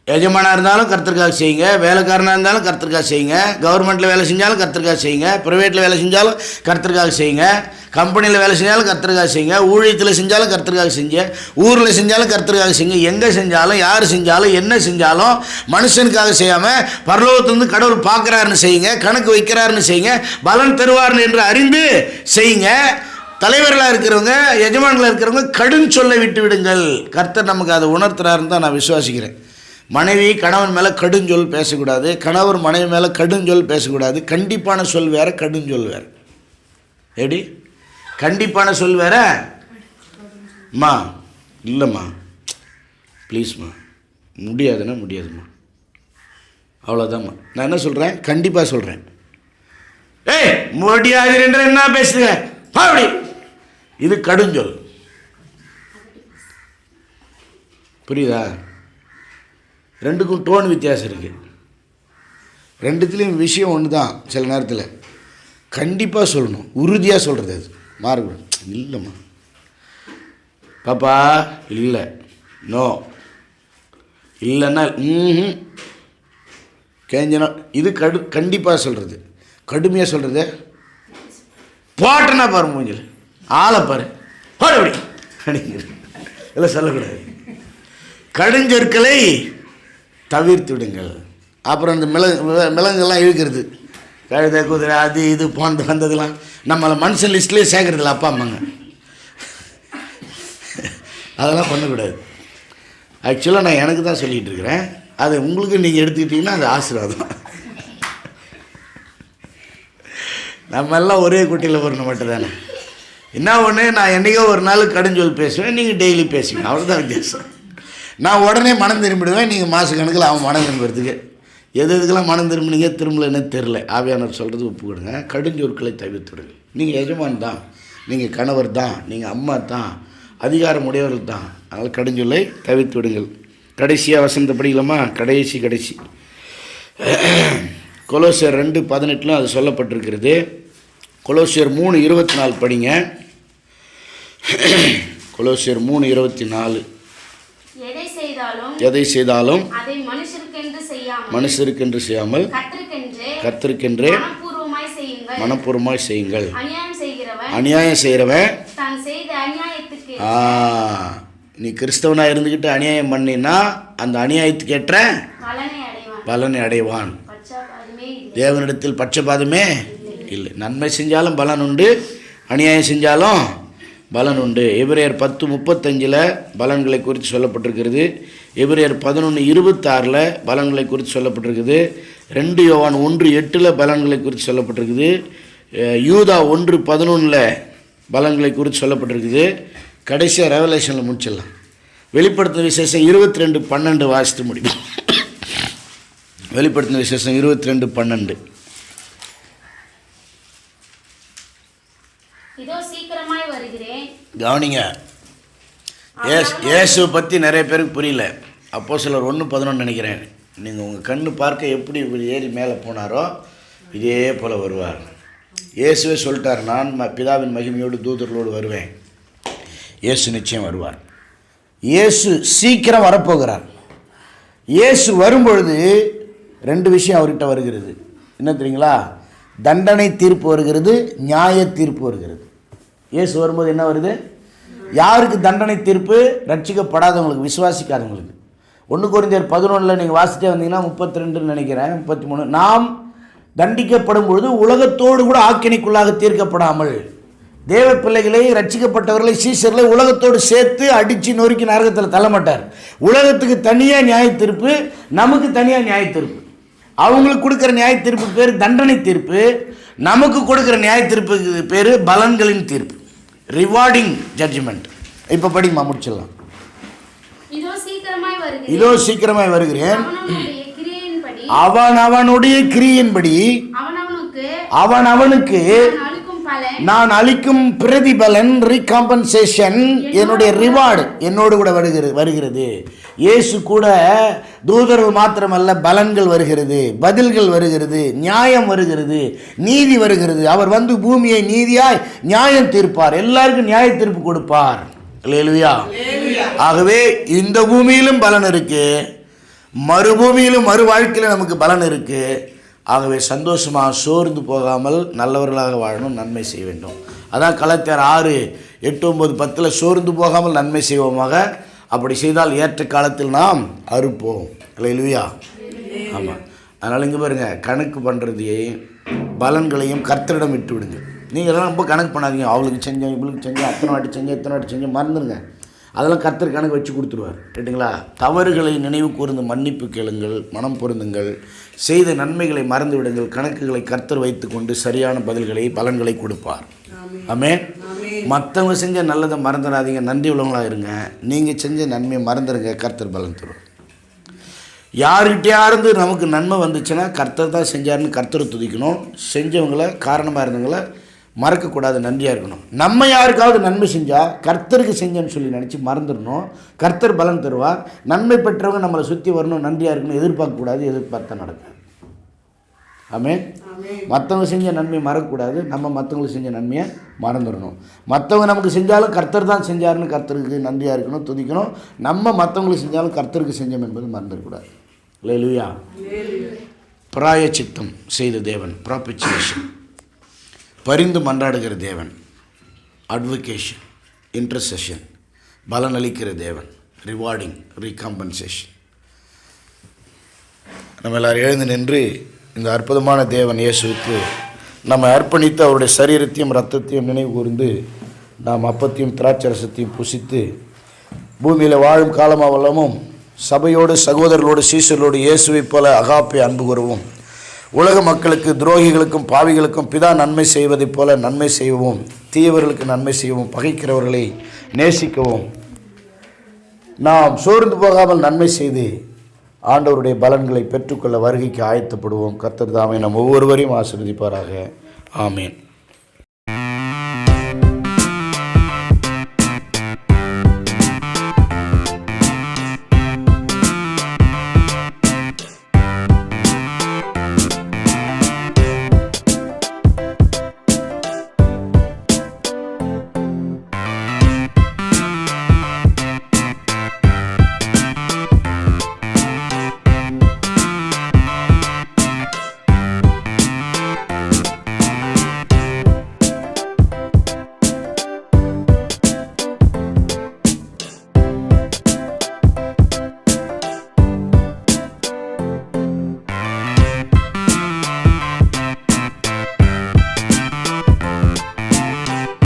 எஜமானாக இருந்தாலும் கர்த்தருக்காக செய்யுங்க, வேலைக்காரனாக இருந்தாலும் கர்த்தருக்காக செய்யுங்க, கவர்மெண்ட்டில் வேலை செஞ்சாலும் கர்த்தருக்காக செய்யுங்க, ப்ரைவேட்டில் வேலை செஞ்சாலும் கர்த்தருக்காக செய்யுங்க, கம்பெனியில் வேலை செஞ்சாலும் கர்த்தருக்காக செய்யுங்க, ஊழியத்தில் செஞ்சாலும் கர்த்தருக்காக செஞ்சு, ஊரில் செஞ்சாலும் கர்த்தருக்காக செய்யுங்க. எங்கே செஞ்சாலும், யார் செஞ்சாலும், என்ன செஞ்சாலும் மனுஷனுக்காக செய்யாமல் பரலோகத்திலிருந்து கடவுள் பார்க்குறாருன்னு செய்யுங்க, கணக்கு வைக்கிறாருன்னு செய்யுங்க, பலன் தருவார்னு என்று அறிந்து செய்யுங்க. தலைவர்களாக இருக்கிறவங்க, எஜமான்களாக இருக்கிறவங்க கடும் சொல்லை விட்டு விடுங்கள். கர்த்தர் நமக்கு அதை உணர்த்துறாருன்னு தான் நான் விசுவாசிக்கிறேன். மனைவி கணவன் மேலே கடுஞ்சொல் பேசக்கூடாது, கணவர் மனைவி மேலே கடுஞ்சொல் பேசக்கூடாது. கண்டிப்பான சொல் வேறு, கடுஞ்சொல் வேறு. எப்படி? கண்டிப்பான சொல் வேற. அம்மா இல்லைம்மா, ப்ளீஸ்மா, முடியாதுன்னா முடியாதும்மா, அவ்வளோதாம்மா. நான் என்ன சொல்கிறேன்? கண்டிப்பாக சொல்கிறேன். ஏய் முடியாது என்று என்ன பேசுங்க அப்படி, இது கடுஞ்சொல். புரியுதா? ரெண்டுக்கும் டோன் வித்தியாசம் இருக்குது. ரெண்டுத்துலேயும் விஷயம் ஒன்று தான். சில நேரத்தில் கண்டிப்பாக சொல்லணும், உறுதியாக சொல்கிறது. அது மாறக்கூடாது. இல்லைம்மா, பாப்பா இல்லை, நோ, இல்லைன்னா கேஞ்சனா, இது கண்டிப்பாக சொல்கிறது. கடுமையாக சொல்கிறது போட்டனா பாரு, மூஞ்சில் ஆளை பாரு, போடப்படி அப்படிங்கிறது இதெல்லாம் சொல்லக்கூடாது. கடுஞ்சொற்களை தவிர்த்து விடுங்கள். அப்புறம் அந்த மிளகுலாம் இழுக்கிறது, கழுதை குதிரை அது இது போன்ற வந்ததுலாம் நம்மளை மனுஷன் லிஸ்ட்லேயே சேர்க்கறதில்ல அப்பா அம்மாங்க. அதெல்லாம் பண்ணக்கூடாது. ஆக்சுவலாக நான் எனக்கு தான் சொல்லிகிட்டு இருக்கிறேன். அது உங்களுக்கு நீங்கள் எடுத்துக்கிட்டிங்கன்னா அது ஆசீர்வாதம். நம்ம எல்லாம் ஒரே குட்டியில் வரணும் மட்டும் தானே. என்ன ஒன்று, நான் என்றைக்கோ ஒரு நாள் கடுஞ்சொல் பேசுவேன், நீங்கள் டெய்லி பேசுவீங்க, அவ்வளோதான் வித்தியாசம். நான் உடனே மனம் திரும்பிடுவேன், நீங்கள் மாத கணக்கில் அவன் மனம் திரும்புறதுக்கு. எதுக்கெல்லாம் மனம் திரும்பினீங்க, திரும்பலன்னு தெரில. ஆவியானவர் சொல்கிறது ஒப்பு கொடுங்க. கடுஞ்சொற்களை தவிர்த்துடுங்க. நீங்கள் எஜமான் தான், நீங்கள் கணவர் தான், நீங்கள் அம்மா தான், அதிகாரம் உடையவர்கள் தான். அதனால் கடுஞ்சொல்லை தவிர்த்து விடுங்கள். கடைசியாக வசனத்தை படிக்கலாமா? கடைசி கொலோசியர் 2:18 அது சொல்லப்பட்டிருக்கிறது. கொலோசியர் 3:24 படிங்க. கொலோசியர் 3:24. எதை செய்தாலும் அதை மனுஷருக்கென்று செய்யாமல் கர்த்தருக்கென்றே மனப்பூர்வமாய் செய்யுங்கள். அநியாயம் செய்கிறவன் நீ கிறிஸ்தவனாக இருந்துக்கிட்டு அநியாயம் பண்ணினா அந்த அநியாயத்துக்கு ஏற்ற பலனை அடைவான். தேவனிடத்தில் பட்சபாதமே இல்லை. நன்மை செஞ்சாலும் பலன் உண்டு, அநியாயம் செஞ்சாலும் பலன் உண்டு. எபிரேயர் 10:35 பலன்களை குறித்து சொல்லப்பட்டிருக்கிறது. எபிரேயர் 11:26 பலன்களை குறித்து சொல்லப்பட்டிருக்குது. 2 யோவான் 1:8 பலன்களை குறித்து சொல்லப்பட்டிருக்குது. யூதா 1:11 பலன்களை குறித்து சொல்லப்பட்டிருக்குது. கடைசியாக ரெவலேஷனில் முடிச்சிடலாம். வெளிப்படுத்தின விசேஷம் 22:12 வாசித்து முடியும். வெளிப்படுத்தின விசேஷம் 22:12. கவனிங்க, இயேசுவை பற்றி நிறைய பேருக்கு புரியல. அப்போஸ்தலர் 1:11 நினைக்கிறேன். நீங்கள் உங்கள் கண்ணு பார்க்க எப்படி ஏறி மேலே போனாரோ இதே போல் வருவார். இயேசுவே சொல்லிட்டார், நான் பிதாவின் மகிமையோடு தூதர்களோடு வருவேன். இயேசு நிச்சயம் வருவார். இயேசு சீக்கிரம் வரப்போகிறார். இயேசு வரும்பொழுது 2 விஷயம் அவர்கிட்ட வருகிறது. என்ன தெரியுங்களா? தண்டனை தீர்ப்பு வருகிறது, நியாய தீர்ப்பு வருகிறது. இயேசு வரும்போது என்ன வருது? யாருக்கு தண்டனை தீர்ப்பு? ரட்சிக்கப்படாதவங்களுக்கு, விசுவாசிக்காதவங்களுக்கு. 1 கொரிந்தியர் 11 நீங்கள் வாசித்தே வந்தீங்கன்னா 32 நினைக்கிறேன், 33. நாம் தண்டிக்கப்படும் பொழுது உலகத்தோடு கூட ஆக்கினைக்குள்ளாக தீர்க்கப்படாமல் தேவ பிள்ளைகளை, ரட்சிக்கப்பட்டவர்களை, சீசர்களை உலகத்தோடு சேர்த்து அடித்து நொறுக்கி நரகத்தில் தள்ளமாட்டார். உலகத்துக்கு தனியாக நியாய தீர்ப்பு, நமக்கு தனியாக நியாய தீர்ப்பு. அவங்களுக்கு கொடுக்குற நியாய தீர்ப்பு பேர் தண்டனை தீர்ப்பு, நமக்கு கொடுக்குற நியாய தீர்ப்புக்கு பேர் பலன்களின் தீர்ப்பு, ரிவார்டிங் ஜட்ஜ்மெண்ட். இப்போ படிமா முடிச்சிடலாம். இதோ சீக்கிரமாய் வருகிறேன். அவனுடைய கிரியின்படி அவனுக்கு நான் அளிக்கும் பிரதிபலன், ரீகாம்பன்சேஷன், என்னுடைய ரிவார்டு என்னோடு கூட வருகிறது. இயேசு கூட தூதர்கள் மாத்திரமல்ல, பலன்கள் வருகிறது, பதில்கள் வருகிறது, நியாயம் வருகிறது, நீதி வருகிறது. அவர் வந்து பூமியை நீதியாய் நியாயம் தீர்ப்பார், எல்லாருக்கும் நியாய தீர்ப்பு கொடுப்பார். அல்லேலூயா. ஆகவே இந்த பூமியிலும் பலன் இருக்கு, மறுபூமியிலும் மறு வாழ்க்கையிலும் நமக்கு பலன் இருக்கு. ஆகவே சந்தோஷமாக சோர்ந்து போகாமல் நல்லவர்களாக வாழணும், நன்மை செய்ய வேண்டும். அதான் கலாத்தியர் 6:8-9-10 சோர்ந்து போகாமல் நன்மை செய்வோமாக. அப்படி செய்தால் ஏற்ற காலத்தில் நாம் அறுப்போம். அல்லேலூயா. ஆமாம். அதனால் இங்கே பாருங்கள், கணக்கு பண்ணுறதையும் பலன்களையும் கர்த்தரிடம் விட்டு விடுங்க. நீங்கள்லாம் ரொம்ப கணக்கு பண்ணாதீங்க. அவளுக்கு செஞ்சேன், இவளுக்கு செஞ்சேன், அத்தனை வாட்டி செஞ்சேன் மறந்துடுங்க. அதெல்லாம் கர்த்தர் கணக்கு வச்சு கொடுத்துருவார். ரைட்டுங்களா? தவறுகளை நினைவு கூர்ந்து மன்னிப்பு கேளுங்கள், மனம் பொருந்துங்கள், செய்த நன்மைகளை மறந்து விடுங்கள். கணக்குகளை கர்த்தர் வைத்து கொண்டு சரியான பலன்களை கொடுப்பார். ஆமென். மற்றவங்க செஞ்ச நல்லதை மறந்துடாதீங்க, நன்றி உள்ளவங்களாக இருங்க. நீங்கள் செஞ்ச நன்மையை மறந்துடுங்க, கர்த்தர் பலன் தருவார். யார்கிட்டையாருந்து நமக்கு நன்மை வந்துச்சுன்னா கர்த்தர் தான் செஞ்சாருன்னு கர்த்தரை துதிக்கணும். செஞ்சவங்களை, காரணமாக இருந்தவங்களை மறக்கக்கூடாது, நன்றியாக இருக்கணும். நம்ம யாருக்காவது நன்மை செஞ்சால் கர்த்தருக்கு செஞ்சேன்னு சொல்லி நினச்சி மறந்துடணும். கர்த்தர் பலன் தருவார். நன்மை பெற்றவங்க நம்மளை சுற்றி வரணும், நன்றியாக இருக்கணும், எதிர்பார்க்கக்கூடாது, எதிர்பார்த்தா நடக்கும். ஆமென். மற்றவங்க செஞ்ச நன்மையை மறக்கக்கூடாது, நம்ம மற்றவங்களுக்கு செஞ்ச நன்மையை மறந்துடணும். மற்றவங்க நமக்கு செஞ்சாலும் கர்த்தர் தான் செஞ்சாருன்னு கர்த்தருக்கு நன்றியாக இருக்கணும், துதிக்கணும். நம்ம மற்றவங்களுக்கு செஞ்சாலும் கர்த்தருக்கு செஞ்சோம் என்பது மறந்துடக்கூடாது. அல்லேலூயா. பிராயச்சித்தம் செய்த தேவன், ப்ராபிச்சியேஷன், பரிந்து மன்றாடுகிற தேவன், அட்வொகேஷன், இன்டர்செஷன், பலனளிக்கிற தேவன், ரிவார்டிங், ரீகாம்பன்சேஷன். நம்ம எல்லோரும் எழுந்து நின்று இந்த அற்புதமான தேவன் இயேசுவுக்கு நம்ம அர்ப்பணித்து அவருடைய சரீரத்தையும் இரத்தத்தையும் நினைவு கூர்ந்து நாம் அப்பத்தையும் திராட்சரசத்தையும் புசித்து பூமியில் வாழும் காலமாவல்லமும் சபையோடு, சகோதரர்களோடு, சீசர்களோடு இயேசுவைப் போல அகாப்பை அன்பு கூறுவோம். உலக மக்களுக்கு, துரோகிகளுக்கும் பாவிகளுக்கும் பிதா நன்மை செய்வதைப் போல நன்மை செய்வோம். தீயவர்களுக்கு நன்மை செய்வோம், பகைக்கிறவர்களை நேசிக்கவும். நாம் சோர்ந்து போகாமல் நன்மை செய்து ஆண்டவருடைய பலன்களை பெற்றுக்கொள்ள வருகைக்கு ஆயத்தப்படுவோம். கர்த்தர் தாமே நம் ஒவ்வொருவரையும் ஆசீர்வதிப்பாராக. ஆமேன்.